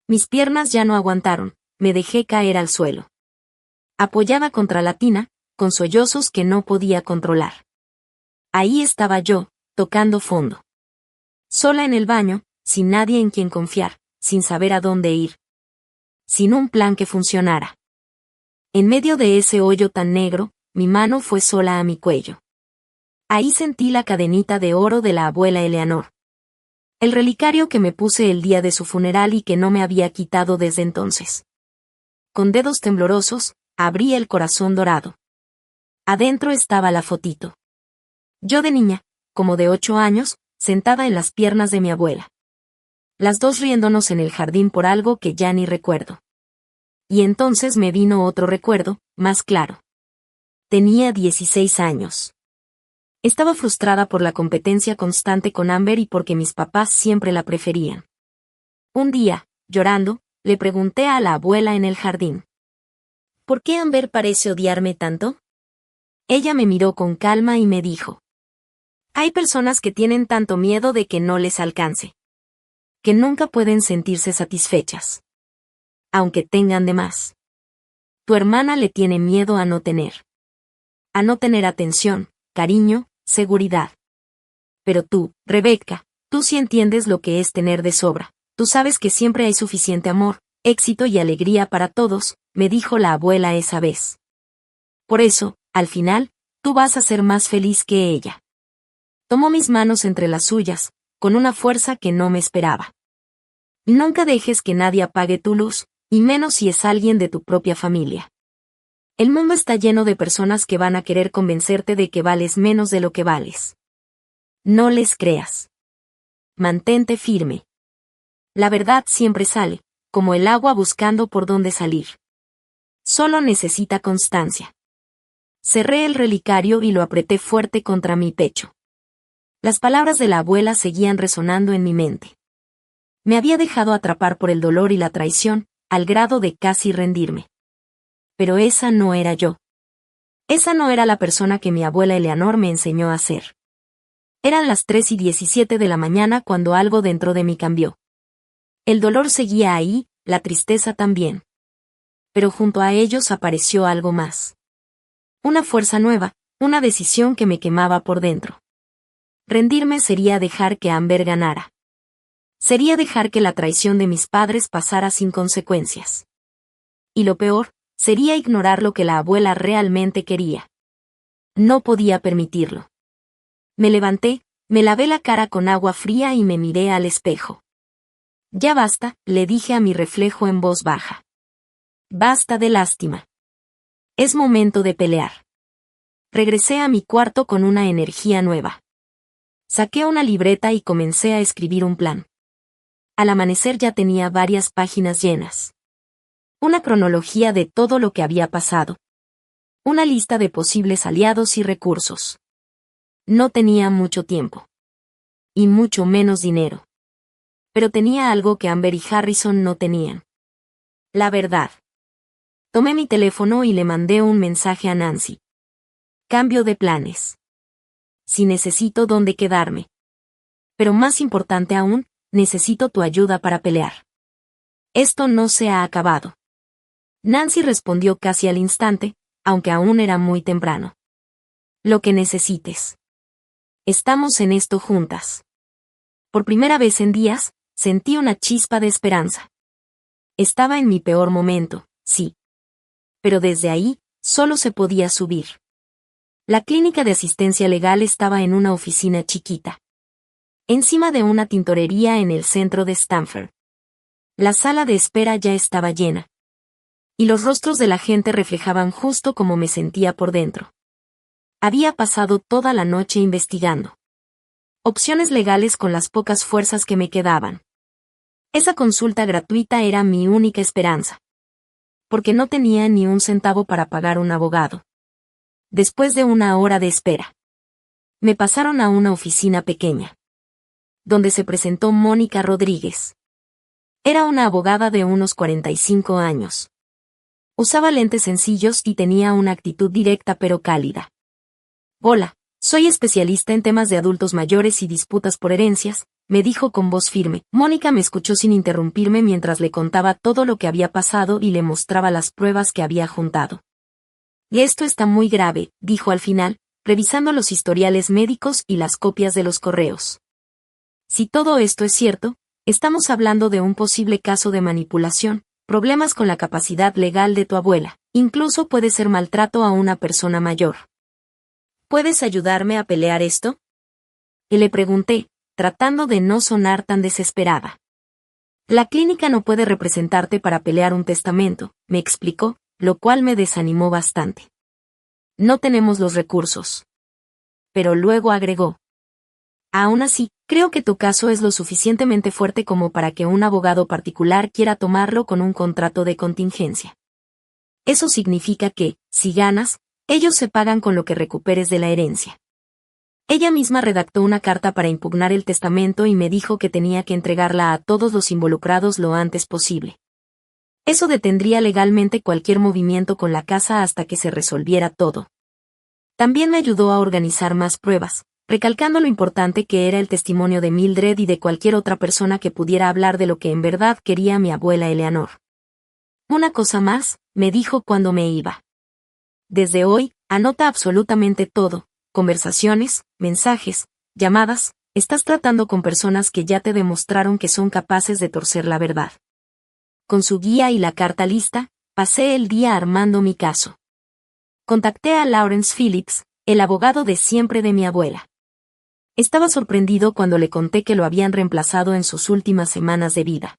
S1: Mis piernas ya no aguantaron, me dejé caer al suelo. Apoyada contra la tina, con sollozos que no podía controlar. Ahí estaba yo, tocando fondo. Sola en el baño, sin nadie en quien confiar, sin saber a dónde ir. Sin un plan que funcionara. En medio de ese hoyo tan negro, mi mano fue sola a mi cuello. Ahí sentí la cadenita de oro de la abuela Eleanor. El relicario que me puse el día de su funeral y que no me había quitado desde entonces. Con dedos temblorosos, abrí el corazón dorado. Adentro estaba la fotito. Yo de niña, como de 8 años, sentada en las piernas de mi abuela. Las dos riéndonos en el jardín por algo que ya ni recuerdo. Y entonces me vino otro recuerdo, más claro. Tenía 16 años. Estaba frustrada por la competencia constante con Amber y porque mis papás siempre la preferían. Un día, llorando, le pregunté a la abuela en el jardín. ¿Por qué Amber parece odiarme tanto? Ella me miró con calma y me dijo. Hay personas que tienen tanto miedo de que no les alcance. Que nunca pueden sentirse satisfechas. Aunque tengan de más. Tu hermana le tiene miedo a no tener. A no tener atención, cariño, seguridad. Pero tú, Rebeca, tú sí entiendes lo que es tener de sobra. Tú sabes que siempre hay suficiente amor, éxito y alegría para todos, me dijo la abuela esa vez. Por eso, al final, tú vas a ser más feliz que ella. Tomó mis manos entre las suyas, con una fuerza que no me esperaba. Nunca dejes que nadie apague tu luz, y menos si es alguien de tu propia familia. El mundo está lleno de personas que van a querer convencerte de que vales menos de lo que vales. No les creas. Mantente firme. La verdad siempre sale, como el agua buscando por dónde salir. Solo necesita constancia. Cerré el relicario y lo apreté fuerte contra mi pecho. Las palabras de la abuela seguían resonando en mi mente. Me había dejado atrapar por el dolor y la traición, al grado de casi rendirme. Pero esa no era yo. Esa no era la persona que mi abuela Eleanor me enseñó a ser. Eran las 3:17 de la mañana cuando algo dentro de mí cambió. El dolor seguía ahí, la tristeza también. Pero junto a ellos apareció algo más. Una fuerza nueva, una decisión que me quemaba por dentro. Rendirme sería dejar que Amber ganara. Sería dejar que la traición de mis padres pasara sin consecuencias. Y lo peor, sería ignorar lo que la abuela realmente quería. No podía permitirlo. Me levanté, me lavé la cara con agua fría y me miré al espejo. Ya basta, le dije a mi reflejo en voz baja. Basta de lástima. Es momento de pelear. Regresé a mi cuarto con una energía nueva. Saqué una libreta y comencé a escribir un plan. Al amanecer ya tenía varias páginas llenas. Una cronología de todo lo que había pasado. Una lista de posibles aliados y recursos. No tenía mucho tiempo. Y mucho menos dinero. Pero tenía algo que Amber y Harrison no tenían. La verdad. Tomé mi teléfono y le mandé un mensaje a Nancy. Cambio de planes. Si necesito dónde quedarme. Pero más importante aún, necesito tu ayuda para pelear. Esto no se ha acabado. Nancy respondió casi al instante, aunque aún era muy temprano. Lo que necesites. Estamos en esto juntas. Por primera vez en días, sentí una chispa de esperanza. Estaba en mi peor momento, sí. Pero desde ahí, solo se podía subir. La clínica de asistencia legal estaba en una oficina chiquita. Encima de una tintorería en el centro de Stamford. La sala de espera ya estaba llena. Y los rostros de la gente reflejaban justo cómo me sentía por dentro. Había pasado toda la noche investigando opciones legales con las pocas fuerzas que me quedaban. Esa consulta gratuita era mi única esperanza. Porque no tenía ni un centavo para pagar un abogado. Después de una hora de espera, me pasaron a una oficina pequeña, donde se presentó Mónica Rodríguez. Era una abogada de unos 45 años. Usaba lentes sencillos y tenía una actitud directa pero cálida. Hola, soy especialista en temas de adultos mayores y disputas por herencias, me dijo con voz firme. Mónica me escuchó sin interrumpirme mientras le contaba todo lo que había pasado y le mostraba las pruebas que había juntado. Y esto está muy grave, dijo al final, revisando los historiales médicos y las copias de los correos. Si todo esto es cierto, estamos hablando de un posible caso de manipulación, problemas con la capacidad legal de tu abuela, incluso puede ser maltrato a una persona mayor. ¿Puedes ayudarme a pelear esto? Y le pregunté, tratando de no sonar tan desesperada. La clínica no puede representarte para pelear un testamento, me explicó, lo cual me desanimó bastante. No tenemos los recursos. Pero luego agregó. Aún así, creo que tu caso es lo suficientemente fuerte como para que un abogado particular quiera tomarlo con un contrato de contingencia. Eso significa que, si ganas, ellos se pagan con lo que recuperes de la herencia. Ella misma redactó una carta para impugnar el testamento y me dijo que tenía que entregarla a todos los involucrados lo antes posible. Eso detendría legalmente cualquier movimiento con la casa hasta que se resolviera todo. También me ayudó a organizar más pruebas, recalcando lo importante que era el testimonio de Mildred y de cualquier otra persona que pudiera hablar de lo que en verdad quería mi abuela Eleanor. Una cosa más, me dijo cuando me iba. Desde hoy, anota absolutamente todo, conversaciones, mensajes, llamadas, estás tratando con personas que ya te demostraron que son capaces de torcer la verdad. Con su guía y la carta lista, pasé el día armando mi caso. Contacté a Lawrence Phillips, el abogado de siempre de mi abuela. Estaba sorprendido cuando le conté que lo habían reemplazado en sus últimas semanas de vida.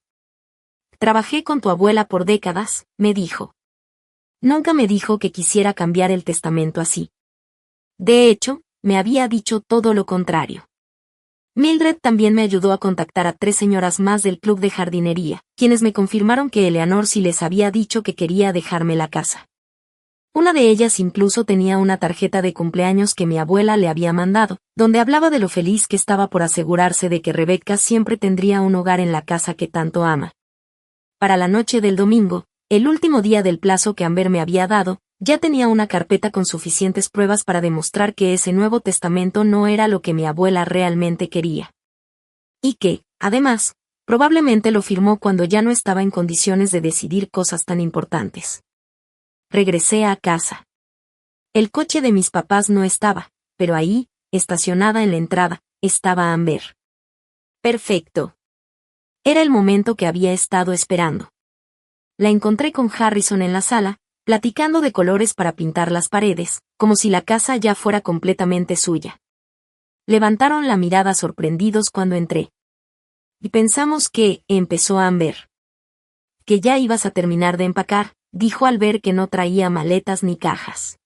S1: Trabajé con tu abuela por décadas, me dijo. Nunca me dijo que quisiera cambiar el testamento así. De hecho, me había dicho todo lo contrario. Mildred también me ayudó a contactar a 3 señoras más del club de jardinería, quienes me confirmaron que Eleanor sí les había dicho que quería dejarme la casa. Una de ellas incluso tenía una tarjeta de cumpleaños que mi abuela le había mandado, donde hablaba de lo feliz que estaba por asegurarse de que Rebecca siempre tendría un hogar en la casa que tanto ama. Para la noche del domingo, el último día del plazo que Amber me había dado, ya tenía una carpeta con suficientes pruebas para demostrar que ese nuevo testamento no era lo que mi abuela realmente quería. Y que, además, probablemente lo firmó cuando ya no estaba en condiciones de decidir cosas tan importantes. Regresé a casa. El coche de mis papás no estaba, pero ahí, estacionada en la entrada, estaba Amber. Perfecto. Era el momento que había estado esperando. La encontré con Harrison en la sala, platicando de colores para pintar las paredes, como si la casa ya fuera completamente suya. Levantaron la mirada sorprendidos cuando entré. Y pensamos que, empezó Amber. Que ya ibas a terminar de empacar, dijo al ver que no traía maletas ni cajas.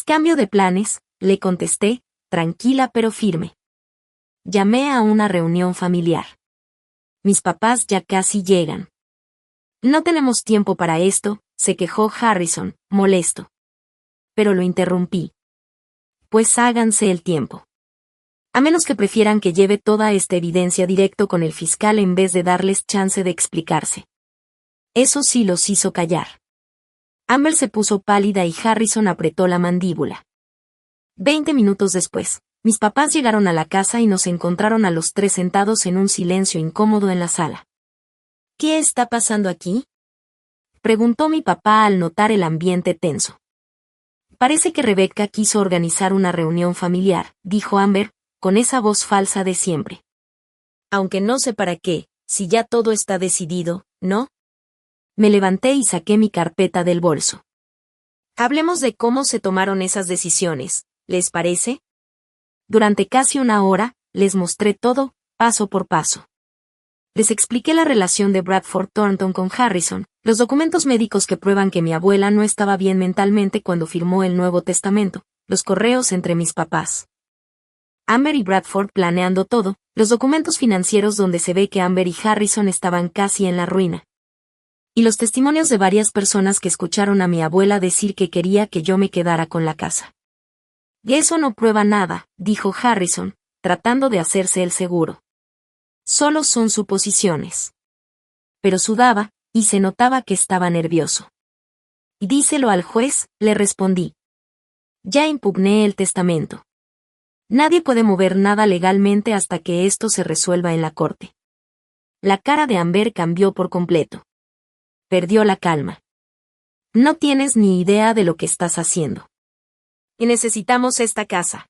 S1: Cambio de planes, le contesté, tranquila pero firme. Llamé a una reunión familiar. Mis papás ya casi llegan. No tenemos tiempo para esto, se quejó Harrison, molesto. Pero lo interrumpí. Pues háganse el tiempo. A menos que prefieran que lleve toda esta evidencia directo con el fiscal en vez de darles chance de explicarse. Eso sí los hizo callar. Amber se puso pálida y Harrison apretó la mandíbula. 20 minutos después, mis papás llegaron a la casa y nos encontraron a los tres sentados en un silencio incómodo en la sala. ¿Qué está pasando aquí?, preguntó mi papá al notar el ambiente tenso. Parece que Rebecca quiso organizar una reunión familiar, dijo Amber, con esa voz falsa de siempre. Aunque no sé para qué, si ya todo está decidido, ¿no? Me levanté y saqué mi carpeta del bolso. Hablemos de cómo se tomaron esas decisiones, ¿les parece? Durante casi una hora, les mostré todo, paso por paso. Les expliqué la relación de Bradford Thornton con Harrison, los documentos médicos que prueban que mi abuela no estaba bien mentalmente cuando firmó el Nuevo Testamento, los correos entre mis papás. Amber y Bradford planeando todo, los documentos financieros donde se ve que Amber y Harrison estaban casi en la ruina. Y los testimonios de varias personas que escucharon a mi abuela decir que quería que yo me quedara con la casa. Y eso no prueba nada, dijo Harrison, tratando de hacerse el seguro. Solo son suposiciones. Pero sudaba, y se notaba que estaba nervioso. Díselo al juez, le respondí. Ya impugné el testamento. Nadie puede mover nada legalmente hasta que esto se resuelva en la corte. La cara de Amber cambió por completo. Perdió la calma. No tienes ni idea de lo que estás haciendo. Y necesitamos esta casa.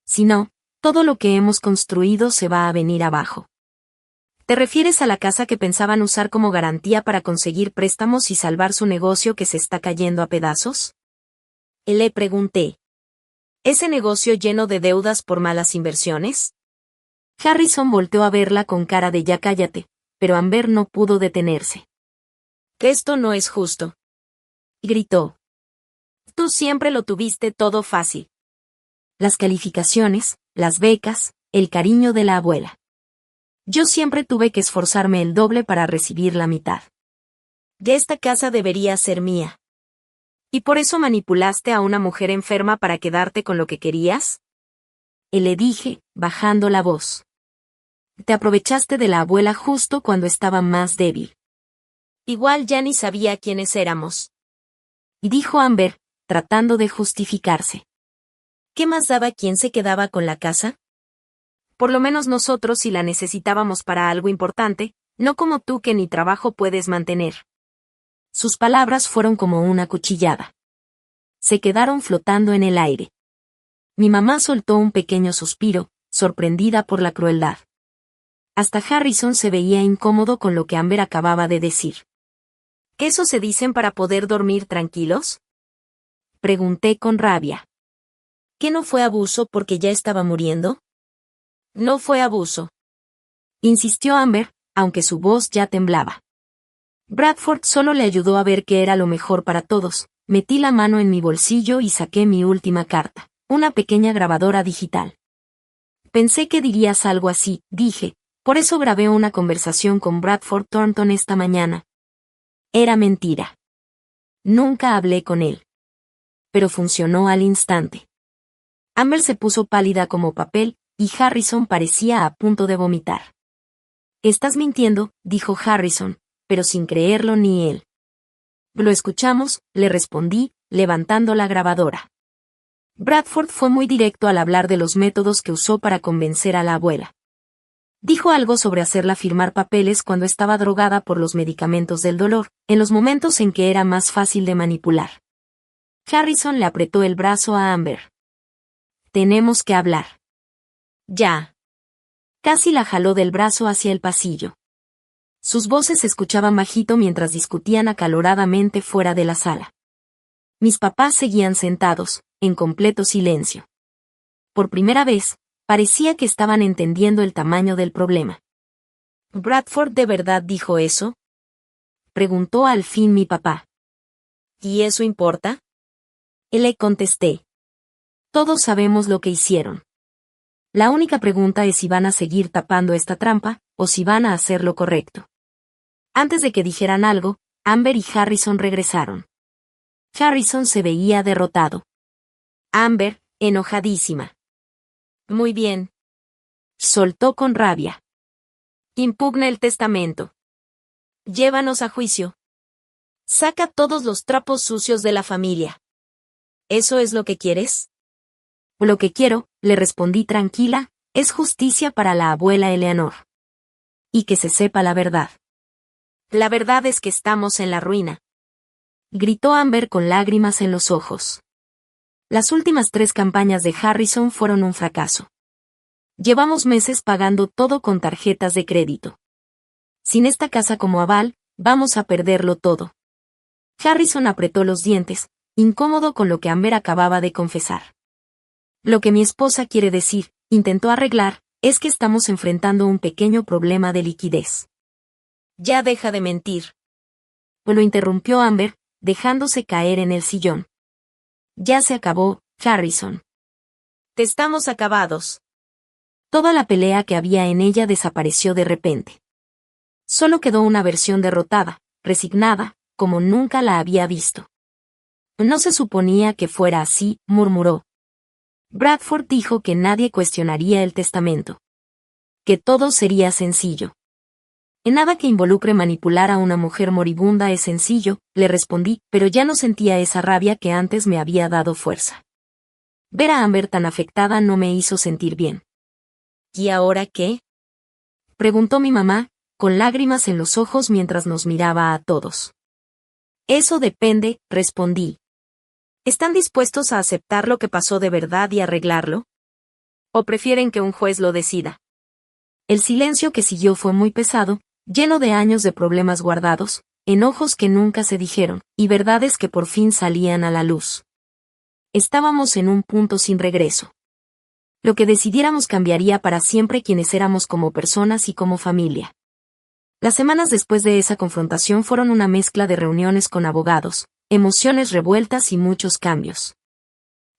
S1: Si no, todo lo que hemos construido se va a venir abajo. ¿Te refieres a la casa que pensaban usar como garantía para conseguir préstamos y salvar su negocio que se está cayendo a pedazos? Le pregunté. ¿Ese negocio lleno de deudas por malas inversiones? Harrison volteó a verla con cara de ya cállate, pero Amber no pudo detenerse. Esto no es justo. Gritó. Tú siempre lo tuviste todo fácil. Las calificaciones, las becas, el cariño de la abuela. Yo siempre tuve que esforzarme el doble para recibir la mitad. Ya esta casa debería ser mía. ¿Y por eso manipulaste a una mujer enferma para quedarte con lo que querías? Le dije, bajando la voz. Te aprovechaste de la abuela justo cuando estaba más débil. Igual ya ni sabía quiénes éramos. Y dijo Amber, tratando de justificarse. ¿Qué más daba quién se quedaba con la casa? Por lo menos nosotros si la necesitábamos para algo importante, no como tú que ni trabajo puedes mantener. Sus palabras fueron como una cuchillada. Se quedaron flotando en el aire. Mi mamá soltó un pequeño suspiro, sorprendida por la crueldad. Hasta Harrison se veía incómodo con lo que Amber acababa de decir. ¿Qué eso se dicen para poder dormir tranquilos? Pregunté con rabia. ¿Qué no fue abuso porque ya estaba muriendo? No fue abuso. Insistió Amber, aunque su voz ya temblaba. Bradford solo le ayudó a ver que era lo mejor para todos. Metí la mano en mi bolsillo y saqué mi última carta, una pequeña grabadora digital. Pensé que dirías algo así, dije, por eso grabé una conversación con Bradford Thornton esta mañana. Era mentira. Nunca hablé con él. Pero funcionó al instante. Amber se puso pálida como papel, y Harrison parecía a punto de vomitar. Estás mintiendo, dijo Harrison, pero sin creerlo ni él. Lo escuchamos, le respondí, levantando la grabadora. Bradford fue muy directo al hablar de los métodos que usó para convencer a la abuela. Dijo algo sobre hacerla firmar papeles cuando estaba drogada por los medicamentos del dolor, en los momentos en que era más fácil de manipular. Harrison le apretó el brazo a Amber. Tenemos que hablar. Ya. Casi la jaló del brazo hacia el pasillo. Sus voces se escuchaban bajito mientras discutían acaloradamente fuera de la sala. Mis papás seguían sentados, en completo silencio. Por primera vez, parecía que estaban entendiendo el tamaño del problema. ¿Bradford de verdad dijo eso?, preguntó al fin mi papá. ¿Y eso importa? Le contesté. Todos sabemos lo que hicieron. La única pregunta es si van a seguir tapando esta trampa, o si van a hacer lo correcto. Antes de que dijeran algo, Amber y Harrison regresaron. Harrison se veía derrotado. Amber, enojadísima. Muy bien. Soltó con rabia. Impugna el testamento. Llévanos a juicio. Saca todos los trapos sucios de la familia. ¿Eso es lo que quieres? Lo que quiero, le respondí tranquila, es justicia para la abuela Eleanor. Y que se sepa la verdad. La verdad es que estamos en la ruina. Gritó Amber con lágrimas en los ojos. Las últimas 3 campañas de Harrison fueron un fracaso. Llevamos meses pagando todo con tarjetas de crédito. Sin esta casa como aval, vamos a perderlo todo. Harrison apretó los dientes, incómodo con lo que Amber acababa de confesar. Lo que mi esposa quiere decir, intentó arreglar, es que estamos enfrentando un pequeño problema de liquidez. Ya deja de mentir. Lo interrumpió Amber, dejándose caer en el sillón. Ya se acabó, Harrison. Te estamos acabados. Toda la pelea que había en ella desapareció de repente. Solo quedó una versión derrotada, resignada, como nunca la había visto. No se suponía que fuera así, murmuró. Bradford dijo que nadie cuestionaría el testamento. Que todo sería sencillo. En nada que involucre manipular a una mujer moribunda es sencillo, le respondí, pero ya no sentía esa rabia que antes me había dado fuerza. Ver a Amber tan afectada no me hizo sentir bien. ¿Y ahora qué? Preguntó mi mamá, con lágrimas en los ojos mientras nos miraba a todos. Eso depende, respondí. ¿Están dispuestos a aceptar lo que pasó de verdad y arreglarlo? ¿O prefieren que un juez lo decida? El silencio que siguió fue muy pesado, lleno de años de problemas guardados, enojos que nunca se dijeron, y verdades que por fin salían a la luz. Estábamos en un punto sin regreso. Lo que decidiéramos cambiaría para siempre quienes éramos como personas y como familia. Las semanas después de esa confrontación fueron una mezcla de reuniones con abogados, emociones revueltas y muchos cambios.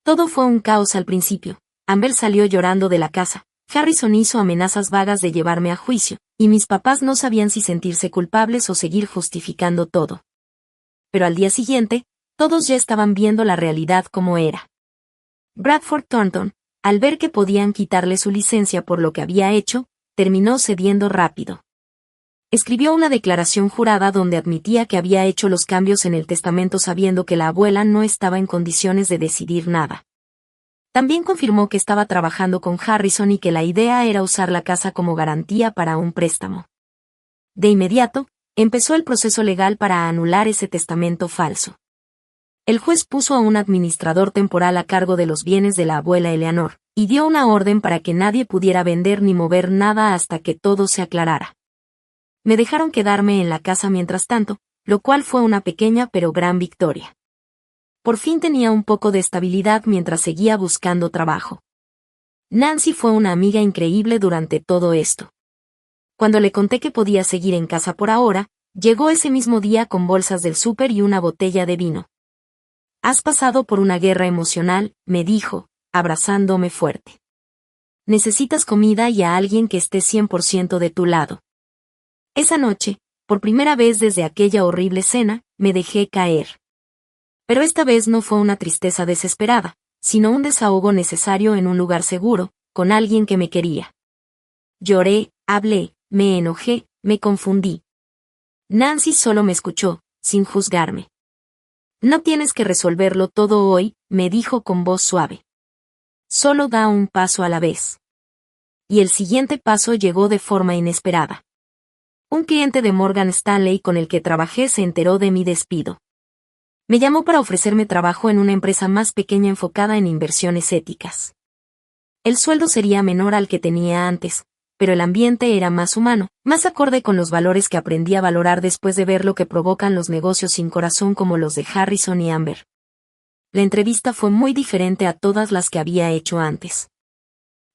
S1: Todo fue un caos al principio. Amber salió llorando de la casa, Harrison hizo amenazas vagas de llevarme a juicio, y mis papás no sabían si sentirse culpables o seguir justificando todo. Pero al día siguiente, todos ya estaban viendo la realidad como era. Bradford Thornton, al ver que podían quitarle su licencia por lo que había hecho, terminó cediendo rápido. Escribió una declaración jurada donde admitía que había hecho los cambios en el testamento sabiendo que la abuela no estaba en condiciones de decidir nada. También confirmó que estaba trabajando con Harrison y que la idea era usar la casa como garantía para un préstamo. De inmediato, empezó el proceso legal para anular ese testamento falso. El juez puso a un administrador temporal a cargo de los bienes de la abuela Eleanor, y dio una orden para que nadie pudiera vender ni mover nada hasta que todo se aclarara. Me dejaron quedarme en la casa mientras tanto, lo cual fue una pequeña pero gran victoria. Por fin tenía un poco de estabilidad mientras seguía buscando trabajo. Nancy fue una amiga increíble durante todo esto. Cuando le conté que podía seguir en casa por ahora, llegó ese mismo día con bolsas del súper y una botella de vino. Has pasado por una guerra emocional, me dijo, abrazándome fuerte. Necesitas comida y a alguien que esté 100% de tu lado. Esa noche, por primera vez desde aquella horrible cena, me dejé caer. Pero esta vez no fue una tristeza desesperada, sino un desahogo necesario en un lugar seguro, con alguien que me quería. Lloré, hablé, me enojé, me confundí. Nancy solo me escuchó, sin juzgarme. No tienes que resolverlo todo hoy, me dijo con voz suave. Solo da un paso a la vez. Y el siguiente paso llegó de forma inesperada. Un cliente de Morgan Stanley con el que trabajé se enteró de mi despido. Me llamó para ofrecerme trabajo en una empresa más pequeña enfocada en inversiones éticas. El sueldo sería menor al que tenía antes, pero el ambiente era más humano, más acorde con los valores que aprendí a valorar después de ver lo que provocan los negocios sin corazón como los de Harrison y Amber. La entrevista fue muy diferente a todas las que había hecho antes.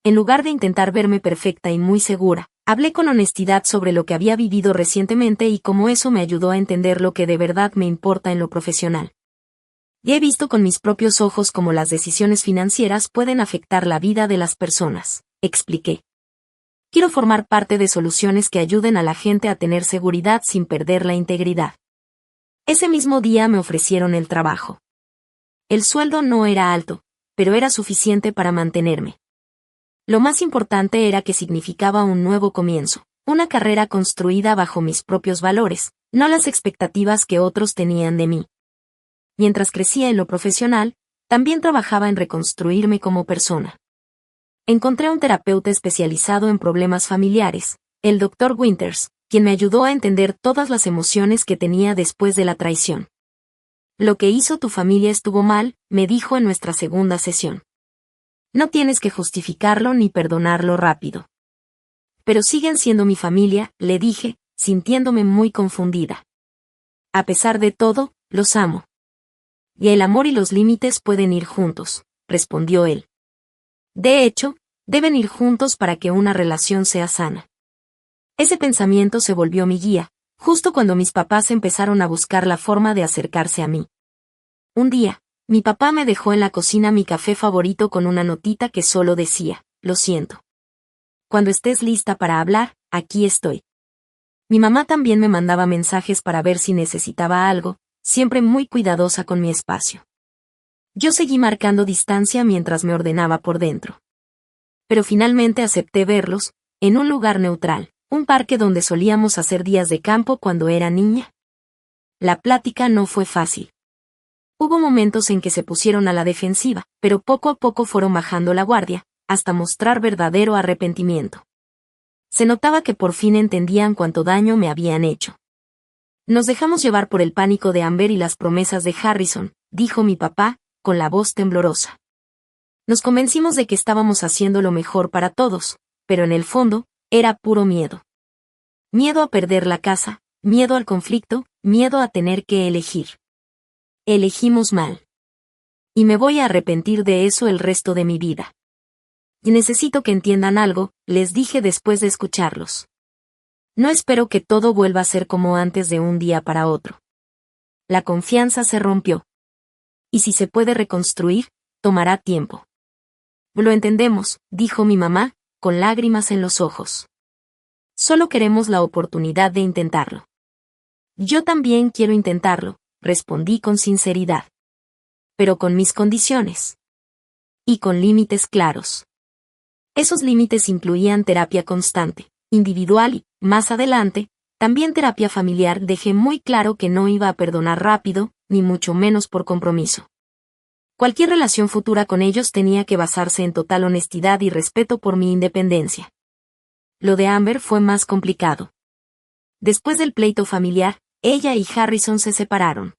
S1: En lugar de intentar verme perfecta y muy segura, hablé con honestidad sobre lo que había vivido recientemente y cómo eso me ayudó a entender lo que de verdad me importa en lo profesional. Y he visto con mis propios ojos cómo las decisiones financieras pueden afectar la vida de las personas, expliqué. Quiero formar parte de soluciones que ayuden a la gente a tener seguridad sin perder la integridad. Ese mismo día me ofrecieron el trabajo. El sueldo no era alto, pero era suficiente para mantenerme. Lo más importante era que significaba un nuevo comienzo, Una carrera construida bajo mis propios valores, no las expectativas que otros tenían de mí. Mientras crecía en lo profesional, también trabajaba en reconstruirme como persona. Encontré un terapeuta especializado en problemas familiares, el Dr. Winters, quien me ayudó a entender todas las emociones que tenía después de la traición. Lo que hizo tu familia estuvo mal, me dijo en nuestra segunda sesión. No tienes que justificarlo ni perdonarlo rápido. Pero siguen siendo mi familia, le dije, sintiéndome muy confundida. A pesar de todo, los amo. Y el amor y los límites pueden ir juntos, respondió él. De hecho, deben ir juntos para que una relación sea sana. Ese pensamiento se volvió mi guía, justo cuando mis papás empezaron a buscar la forma de acercarse a mí. Un día, mi papá me dejó en la cocina mi café favorito con una notita que solo decía, lo siento. Cuando estés lista para hablar, aquí estoy. Mi mamá también me mandaba mensajes para ver si necesitaba algo, siempre muy cuidadosa con mi espacio. Yo seguí marcando distancia mientras me ordenaba por dentro. Pero finalmente acepté verlos, en un lugar neutral, un parque donde solíamos hacer días de campo cuando era niña. La plática no fue fácil. Hubo momentos en que se pusieron a la defensiva, pero poco a poco fueron bajando la guardia, hasta mostrar verdadero arrepentimiento. Se notaba que por fin entendían cuánto daño me habían hecho. Nos dejamos llevar por el pánico de Amber y las promesas de Harrison, dijo mi papá, con la voz temblorosa. Nos convencimos de que estábamos haciendo lo mejor para todos, pero en el fondo, era puro miedo. Miedo a perder la casa, miedo al conflicto, miedo a tener que elegir. Elegimos mal. Y me voy a arrepentir de eso el resto de mi vida. Y necesito que entiendan algo, les dije después de escucharlos. No espero que todo vuelva a ser como antes de un día para otro. La confianza se rompió. Y si se puede reconstruir, tomará tiempo. Lo entendemos, dijo mi mamá, con lágrimas en los ojos. Solo queremos la oportunidad de intentarlo. Yo también quiero intentarlo, respondí con sinceridad. Pero con mis condiciones. Y con límites claros. Esos límites incluían terapia constante, individual y, más adelante, también terapia familiar. Dejé muy claro que no iba a perdonar rápido, ni mucho menos por compromiso. Cualquier relación futura con ellos tenía que basarse en total honestidad y respeto por mi independencia. Lo de Amber fue más complicado. Después del pleito familiar, ella y Harrison se separaron.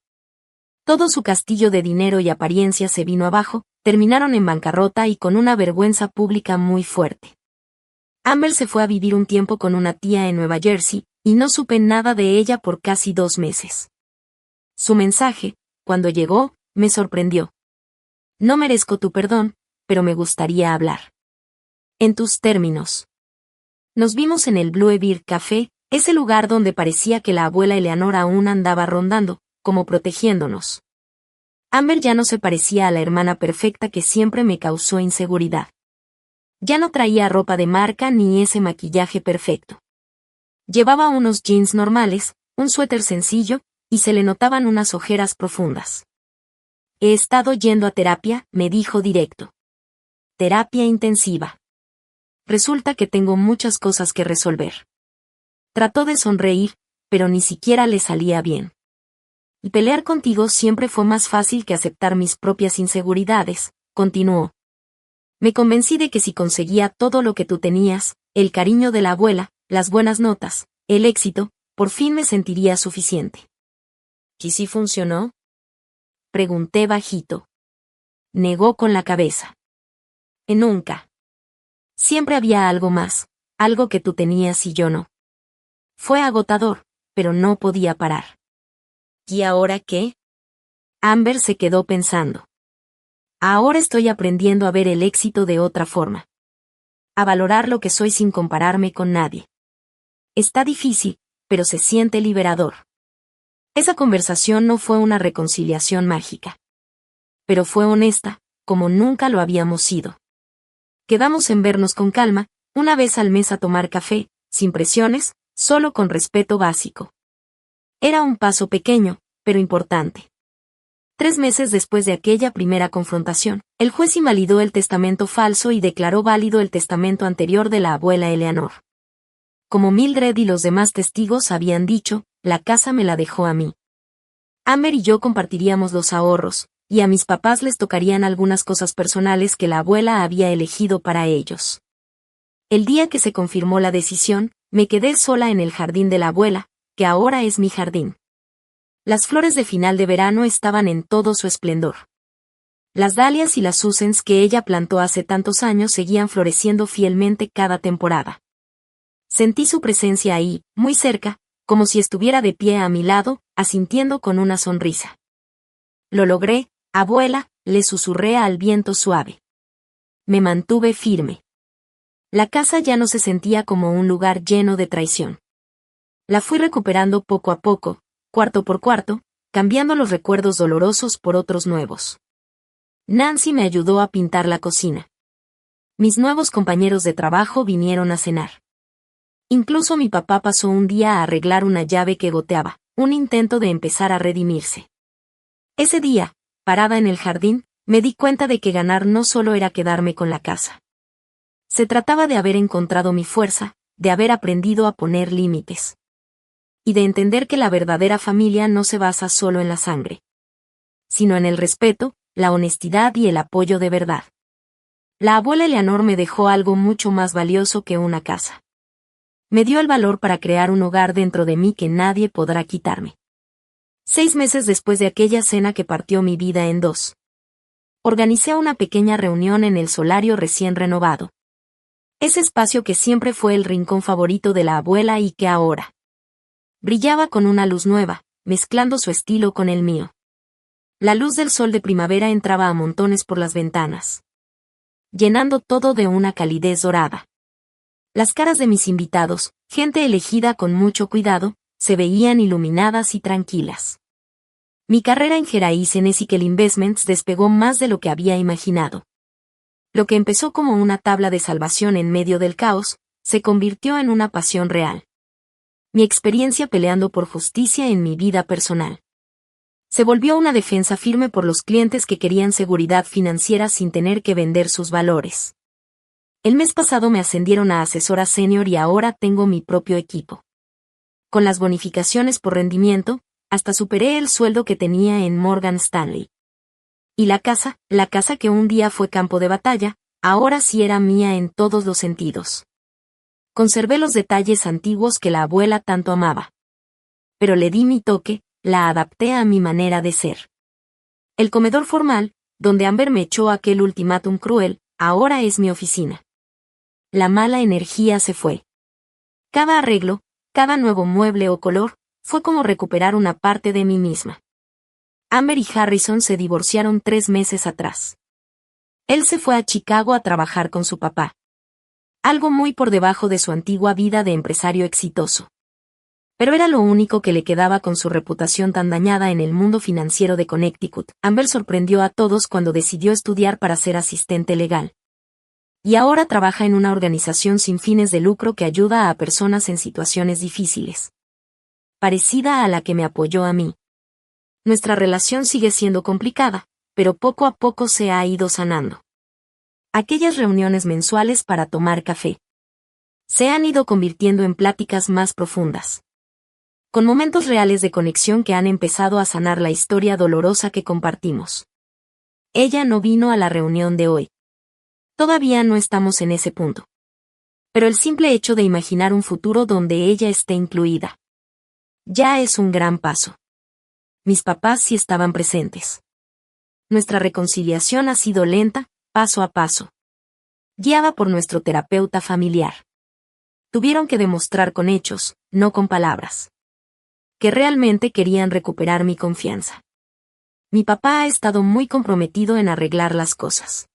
S1: Todo su castillo de dinero y apariencia se vino abajo, terminaron en bancarrota y con una vergüenza pública muy fuerte. Amber se fue a vivir un tiempo con una tía en Nueva Jersey, y no supe nada de ella por casi 2 meses. Su mensaje, cuando llegó, me sorprendió. No merezco tu perdón, pero me gustaría hablar. En tus términos. Nos vimos en el Blue Bear Café, ese lugar donde parecía que la abuela Eleanor aún andaba rondando, como protegiéndonos. Amber ya no se parecía a la hermana perfecta que siempre me causó inseguridad. Ya no traía ropa de marca ni ese maquillaje perfecto. Llevaba unos jeans normales, un suéter sencillo, y se le notaban unas ojeras profundas. He estado yendo a terapia, me dijo directo. Terapia intensiva. Resulta que tengo muchas cosas que resolver. Trató de sonreír, pero ni siquiera le salía bien. Y pelear contigo siempre fue más fácil que aceptar mis propias inseguridades, continuó. Me convencí de que si conseguía todo lo que tú tenías, el cariño de la abuela, las buenas notas, el éxito, por fin me sentiría suficiente. ¿Y si funcionó? Pregunté bajito. Negó con la cabeza. Nunca. Siempre había algo más, algo que tú tenías y yo no. Fue agotador, pero no podía parar. ¿Y ahora qué? Amber se quedó pensando. Ahora estoy aprendiendo a ver el éxito de otra forma. A valorar lo que soy sin compararme con nadie. Está difícil, pero se siente liberador. Esa conversación no fue una reconciliación mágica. Pero fue honesta, como nunca lo habíamos sido. Quedamos en vernos con calma, una vez al mes a tomar café, sin presiones, solo con respeto básico. Era un paso pequeño, pero importante. 3 meses después de aquella primera confrontación, el juez invalidó el testamento falso y declaró válido el testamento anterior de la abuela Eleanor. como Mildred y los demás testigos habían dicho, la casa me la dejó a mí. Amber y yo compartiríamos los ahorros, y a mis papás les tocarían algunas cosas personales que la abuela había elegido para ellos. El día que se confirmó la decisión, me quedé sola en el jardín de la abuela, que ahora es mi jardín. Las flores de final de verano estaban en todo su esplendor. Las dalias y las susans que ella plantó hace tantos años seguían floreciendo fielmente cada temporada. Sentí su presencia ahí, muy cerca, como si estuviera de pie a mi lado, asintiendo con una sonrisa. Lo logré, abuela, le susurré al viento suave. Me mantuve firme. La casa ya no se sentía como un lugar lleno de traición. La fui recuperando poco a poco, cuarto por cuarto, cambiando los recuerdos dolorosos por otros nuevos. Nancy me ayudó a pintar la cocina. Mis nuevos compañeros de trabajo vinieron a cenar. Incluso mi papá pasó un día a arreglar una llave que goteaba, un intento de empezar a redimirse. Ese día, parada en el jardín, me di cuenta de que ganar no solo era quedarme con la casa. Se trataba de haber encontrado mi fuerza, de haber aprendido a poner límites. Y de entender que la verdadera familia no se basa solo en la sangre, sino en el respeto, la honestidad y el apoyo de verdad. La abuela Eleanor me dejó algo mucho más valioso que una casa. Me dio el valor para crear un hogar dentro de mí que nadie podrá quitarme. 6 meses después de aquella cena que partió mi vida en dos, organicé una pequeña reunión en el solario recién renovado. Ese espacio que siempre fue el rincón favorito de la abuela y que ahora brillaba con una luz nueva, mezclando su estilo con el mío. La luz del sol de primavera entraba a montones por las ventanas, llenando todo de una calidez dorada. Las caras de mis invitados, gente elegida con mucho cuidado, se veían iluminadas y tranquilas. Mi carrera en Geraisen Ethical Investments despegó más de lo que había imaginado. Lo que empezó como una tabla de salvación en medio del caos, se convirtió en una pasión real. Mi experiencia peleando por justicia en mi vida personal se volvió una defensa firme por los clientes que querían seguridad financiera sin tener que vender sus valores. El mes pasado me ascendieron a asesora senior y ahora tengo mi propio equipo. Con las bonificaciones por rendimiento, hasta superé el sueldo que tenía en Morgan Stanley. Y la casa que un día fue campo de batalla, ahora sí era mía en todos los sentidos. Conservé los detalles antiguos que la abuela tanto amaba. Pero le di mi toque, la adapté a mi manera de ser. El comedor formal, donde Amber me echó aquel ultimátum cruel, ahora es mi oficina. La mala energía se fue. Cada arreglo, cada nuevo mueble o color, fue como recuperar una parte de mí misma. Amber y Harrison se divorciaron 3 meses atrás. Él se fue a Chicago a trabajar con su papá. Algo muy por debajo de su antigua vida de empresario exitoso. Pero era lo único que le quedaba con su reputación tan dañada en el mundo financiero de Connecticut. Amber sorprendió a todos cuando decidió estudiar para ser asistente legal. Y ahora trabaja en una organización sin fines de lucro que ayuda a personas en situaciones difíciles, parecida a la que me apoyó a mí. Nuestra relación sigue siendo complicada, pero poco a poco se ha ido sanando. Aquellas reuniones mensuales para tomar café se han ido convirtiendo en pláticas más profundas, con momentos reales de conexión que han empezado a sanar la historia dolorosa que compartimos. Ella no vino a la reunión de hoy. Todavía no estamos en ese punto. Pero el simple hecho de imaginar un futuro donde ella esté incluida ya es un gran paso. Mis papás sí estaban presentes. Nuestra reconciliación ha sido lenta, paso a paso, guiada por nuestro terapeuta familiar. Tuvieron que demostrar con hechos, no con palabras, que realmente querían recuperar mi confianza. Mi papá ha estado muy comprometido en arreglar las cosas,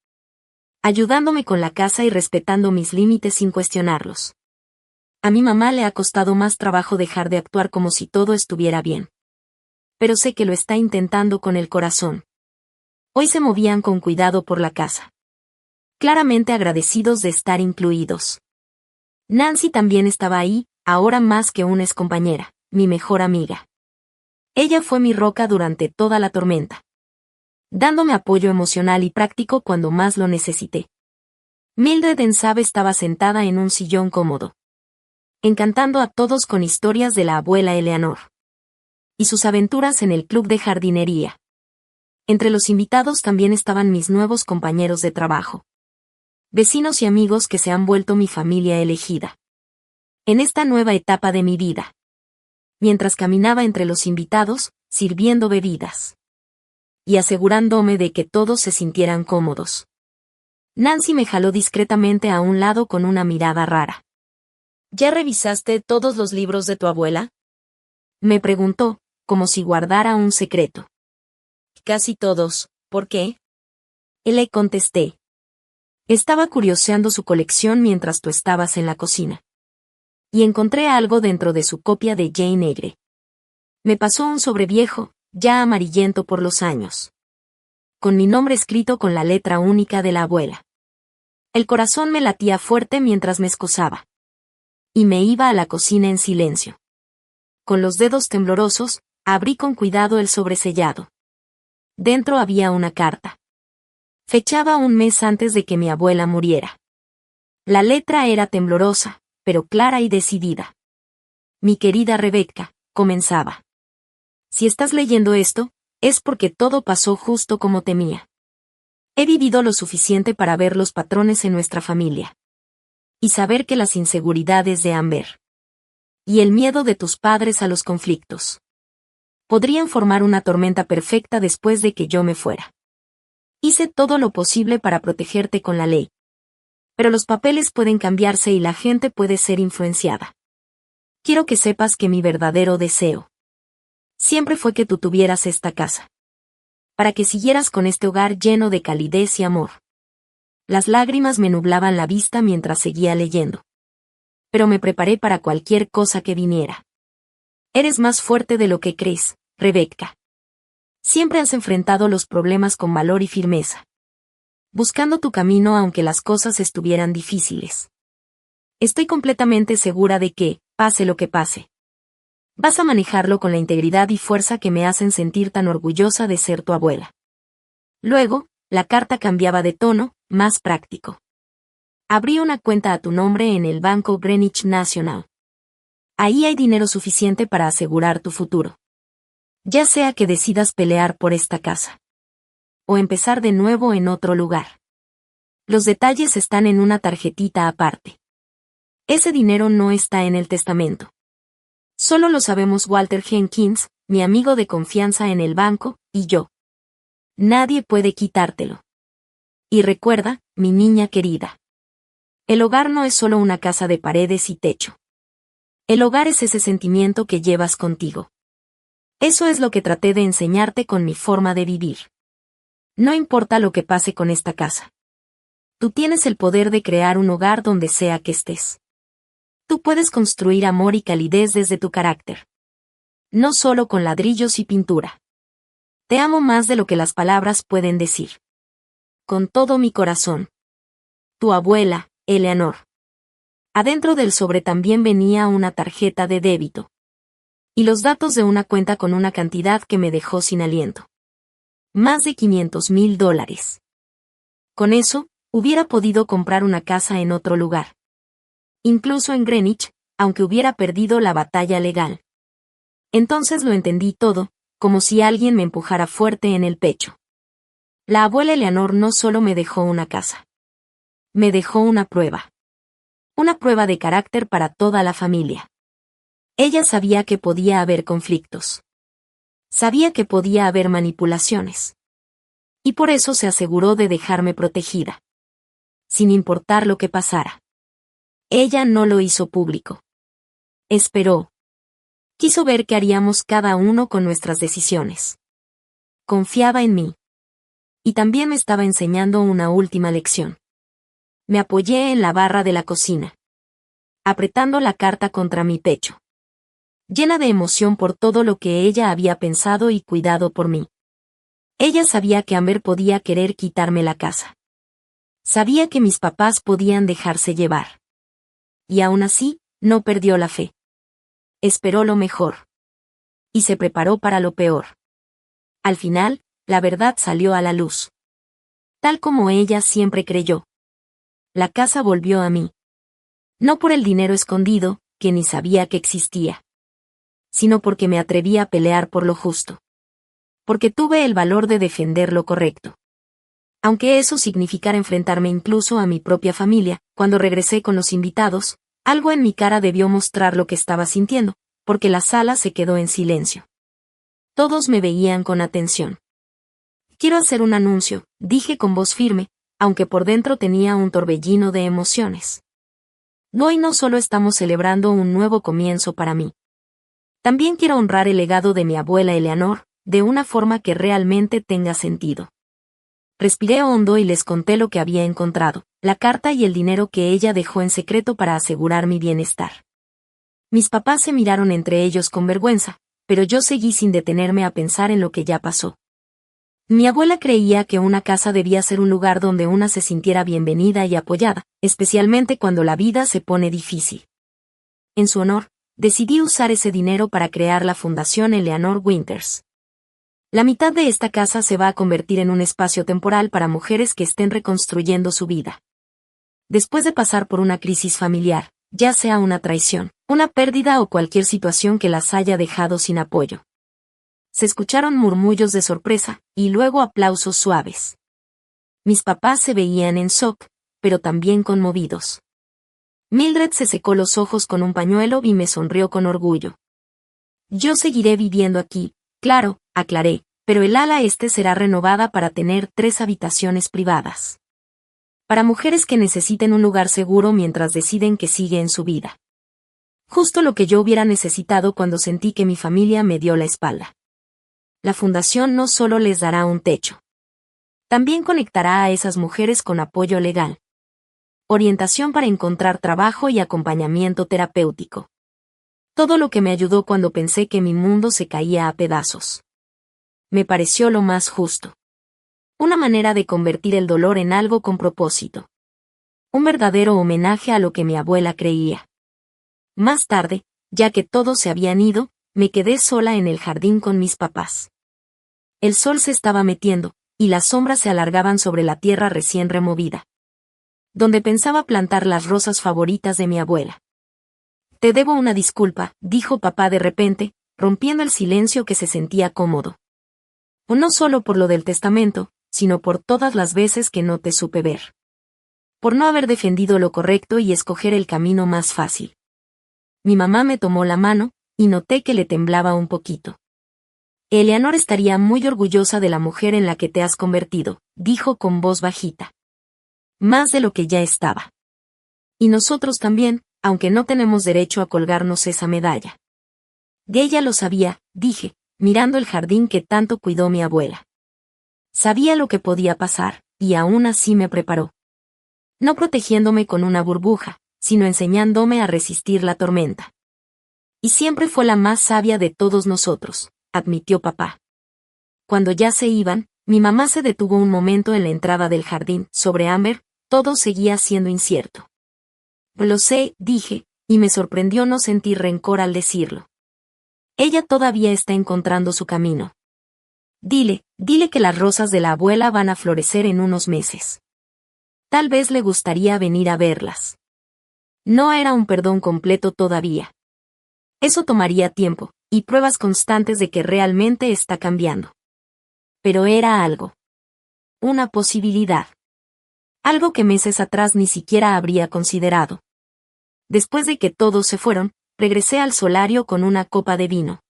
S1: ayudándome con la casa y respetando mis límites sin cuestionarlos. A mi mamá le ha costado más trabajo dejar de actuar como si todo estuviera bien. Pero sé que lo está intentando con el corazón. Hoy se movían con cuidado por la casa, claramente agradecidos de estar incluidos. Nancy también estaba ahí, ahora más que una excompañera, mi mejor amiga. Ella fue mi roca durante toda la tormenta, dándome apoyo emocional y práctico cuando más lo necesité. Mildred en Sabe estaba sentada en un sillón cómodo, encantando a todos con historias de la abuela Eleanor y sus aventuras en el club de jardinería. Entre los invitados también estaban mis nuevos compañeros de trabajo, vecinos y amigos que se han vuelto mi familia elegida en esta nueva etapa de mi vida. Mientras caminaba entre los invitados, sirviendo bebidas y asegurándome de que todos se sintieran cómodos, Nancy me jaló discretamente a un lado con una mirada rara. ¿Ya revisaste todos los libros de tu abuela?, me preguntó, como si guardara un secreto. Casi todos. ¿Por qué? Le contesté. Estaba curioseando su colección mientras tú estabas en la cocina. Y encontré algo dentro de su copia de Jane Eyre. Me pasó un sobre viejo, ya amarillento por los años, con mi nombre escrito con la letra única de la abuela. El corazón me latía fuerte mientras me excusaba. Y me iba a la cocina en silencio. Con los dedos temblorosos, abrí con cuidado el sobresellado. Dentro había una carta. Fechaba un mes antes de que mi abuela muriera. La letra era temblorosa, pero clara y decidida. Mi querida Rebecca, comenzaba. Si estás leyendo esto, es porque todo pasó justo como temía. He vivido lo suficiente para ver los patrones en nuestra familia. Y saber que las inseguridades de Amber y el miedo de tus padres a los conflictos podrían formar una tormenta perfecta después de que yo me fuera. Hice todo lo posible para protegerte con la ley. Pero los papeles pueden cambiarse y la gente puede ser influenciada. Quiero que sepas que mi verdadero deseo siempre fue que tú tuvieras esta casa, para que siguieras con este hogar lleno de calidez y amor. Las lágrimas me nublaban la vista mientras seguía leyendo. Pero me preparé para cualquier cosa que viniera. Eres más fuerte de lo que crees, Rebecca. Siempre has enfrentado los problemas con valor y firmeza, buscando tu camino aunque las cosas estuvieran difíciles. Estoy completamente segura de que, pase lo que pase, vas a manejarlo con la integridad y fuerza que me hacen sentir tan orgullosa de ser tu abuela. Luego, la carta cambiaba de tono, más práctico. Abrí una cuenta a tu nombre en el banco Greenwich National. Ahí hay dinero suficiente para asegurar tu futuro. Ya sea que decidas pelear por esta casa o empezar de nuevo en otro lugar. Los detalles están en una tarjetita aparte. Ese dinero no está en el testamento. Solo lo sabemos Walter Jenkins, mi amigo de confianza en el banco, y yo. Nadie puede quitártelo. Y recuerda, mi niña querida. El hogar no es solo una casa de paredes y techo. El hogar es ese sentimiento que llevas contigo. Eso es lo que traté de enseñarte con mi forma de vivir. No importa lo que pase con esta casa. Tú tienes el poder de crear un hogar donde sea que estés. Tú puedes construir amor y calidez desde tu carácter. No solo con ladrillos y pintura. Te amo más de lo que las palabras pueden decir. Con todo mi corazón. Tu abuela, Eleanor. Adentro del sobre también venía una tarjeta de débito. Y los datos de una cuenta con una cantidad que me dejó sin aliento. Más de $500,000. Con eso, hubiera podido comprar una casa en otro lugar. Incluso en Greenwich, aunque hubiera perdido la batalla legal. Entonces lo entendí todo, como si alguien me empujara fuerte en el pecho. La abuela Eleanor no solo me dejó una casa. Me dejó una prueba. Una prueba de carácter para toda la familia. Ella sabía que podía haber conflictos. Sabía que podía haber manipulaciones. Y por eso se aseguró de dejarme protegida. Sin importar lo que pasara. Ella no lo hizo público. Esperó. Quiso ver qué haríamos cada uno con nuestras decisiones. Confiaba en mí. Y también me estaba enseñando una última lección. Me apoyé en la barra de la cocina, apretando la carta contra mi pecho. Llena de emoción por todo lo que ella había pensado y cuidado por mí. Ella sabía que Amber podía querer quitarme la casa. Sabía que mis papás podían dejarse llevar. Y aún así, no perdió la fe. Esperó lo mejor. Y se preparó para lo peor. Al final, la verdad salió a la luz. Tal como ella siempre creyó. La casa volvió a mí. No por el dinero escondido, que ni sabía que existía, sino porque me atreví a pelear por lo justo. Porque tuve el valor de defender lo correcto. Aunque eso significara enfrentarme incluso a mi propia familia, cuando regresé con los invitados, algo en mi cara debió mostrar lo que estaba sintiendo, porque la sala se quedó en silencio. Todos me veían con atención. Quiero hacer un anuncio, dije con voz firme, aunque por dentro tenía un torbellino de emociones. Hoy no solo estamos celebrando un nuevo comienzo para mí. También quiero honrar el legado de mi abuela Eleanor, de una forma que realmente tenga sentido. Respiré hondo y les conté lo que había encontrado, la carta y el dinero que ella dejó en secreto para asegurar mi bienestar. Mis papás se miraron entre ellos con vergüenza, pero yo seguí sin detenerme a pensar en lo que ya pasó. Mi abuela creía que una casa debía ser un lugar donde una se sintiera bienvenida y apoyada, especialmente cuando la vida se pone difícil. En su honor, decidí usar ese dinero para crear la Fundación Eleanor Winters. La mitad de esta casa se va a convertir en un espacio temporal para mujeres que estén reconstruyendo su vida. Después de pasar por una crisis familiar, ya sea una traición, una pérdida o cualquier situación que las haya dejado sin apoyo. Se escucharon murmullos de sorpresa, y luego aplausos suaves. Mis papás se veían en shock, pero también conmovidos. Mildred se secó los ojos con un pañuelo y me sonrió con orgullo. Yo seguiré viviendo aquí, claro, aclaré, pero el ala este será renovada para tener 3 habitaciones privadas. Para mujeres que necesiten un lugar seguro mientras deciden que sigue en su vida. Justo lo que yo hubiera necesitado cuando sentí que mi familia me dio la espalda. La fundación no solo les dará un techo. También conectará a esas mujeres con apoyo legal. Orientación para encontrar trabajo y acompañamiento terapéutico. Todo lo que me ayudó cuando pensé que mi mundo se caía a pedazos. Me pareció lo más justo. Una manera de convertir el dolor en algo con propósito. Un verdadero homenaje a lo que mi abuela creía. Más tarde, ya que todos se habían ido, me quedé sola en el jardín con mis papás. El sol se estaba metiendo, y las sombras se alargaban sobre la tierra recién removida. Donde pensaba plantar las rosas favoritas de mi abuela. Te debo una disculpa, dijo papá de repente, rompiendo el silencio que se sentía cómodo. O no solo por lo del testamento, sino por todas las veces que no te supe ver. Por no haber defendido lo correcto y escoger el camino más fácil. Mi mamá me tomó la mano, y noté que le temblaba un poquito. Eleanor estaría muy orgullosa de la mujer en la que te has convertido, dijo con voz bajita. Más de lo que ya estaba. Y nosotros también, aunque no tenemos derecho a colgarnos esa medalla. De ella lo sabía, dije, mirando el jardín que tanto cuidó mi abuela. Sabía lo que podía pasar, y aún así me preparó. No protegiéndome con una burbuja, sino enseñándome a resistir la tormenta. Y siempre fue la más sabia de todos nosotros, admitió papá. Cuando ya se iban, mi mamá se detuvo un momento en la entrada del jardín. Sobre Amber, todo seguía siendo incierto. Lo sé, dije, y me sorprendió no sentir rencor al decirlo. Ella todavía está encontrando su camino. Dile que las rosas de la abuela van a florecer en unos meses. Tal vez le gustaría venir a verlas. No era un perdón completo todavía. Eso tomaría tiempo, y pruebas constantes de que realmente está cambiando. Pero era algo. Una posibilidad. Algo que meses atrás ni siquiera habría considerado. Después de que todos se fueron, regresé al solario con una copa de vino.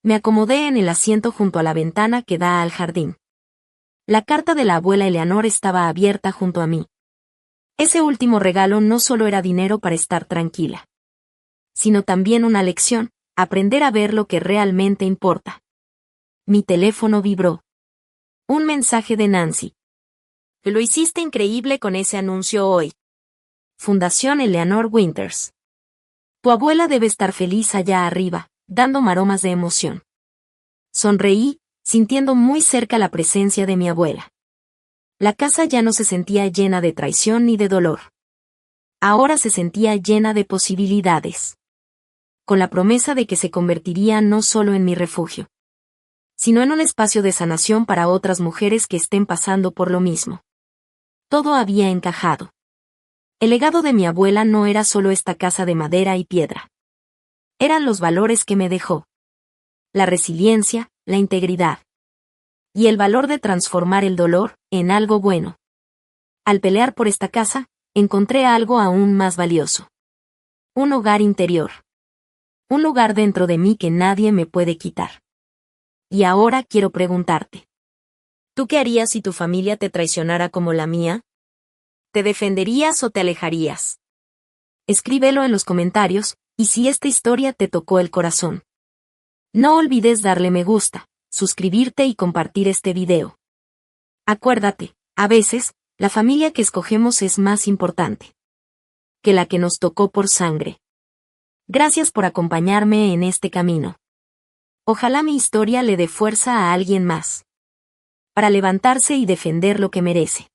S1: Me acomodé en el asiento junto a la ventana que da al jardín. La carta de la abuela Eleanor estaba abierta junto a mí. Ese último regalo no solo era dinero para estar tranquila, sino también una lección, aprender a ver lo que realmente importa. Mi teléfono vibró. Un mensaje de Nancy. Lo hiciste increíble con ese anuncio hoy. Fundación Eleanor Winters. Tu abuela debe estar feliz allá arriba, dando maromas de emoción. Sonreí, sintiendo muy cerca la presencia de mi abuela. La casa ya no se sentía llena de traición ni de dolor. Ahora se sentía llena de posibilidades. Con la promesa de que se convertiría no solo en mi refugio, sino en un espacio de sanación para otras mujeres que estén pasando por lo mismo. Todo había encajado. El legado de mi abuela no era solo esta casa de madera y piedra. Eran los valores que me dejó. La resiliencia, la integridad. Y el valor de transformar el dolor en algo bueno. Al pelear por esta casa, encontré algo aún más valioso. Un hogar interior. Un lugar dentro de mí que nadie me puede quitar. Y ahora quiero preguntarte. ¿Tú qué harías si tu familia te traicionara como la mía? ¿Te defenderías o te alejarías? Escríbelo en los comentarios, y si esta historia te tocó el corazón. No olvides darle me gusta, suscribirte y compartir este video. Acuérdate, a veces, la familia que escogemos es más importante que la que nos tocó por sangre. Gracias por acompañarme en este camino. Ojalá mi historia le dé fuerza a alguien más para levantarse y defender lo que merece.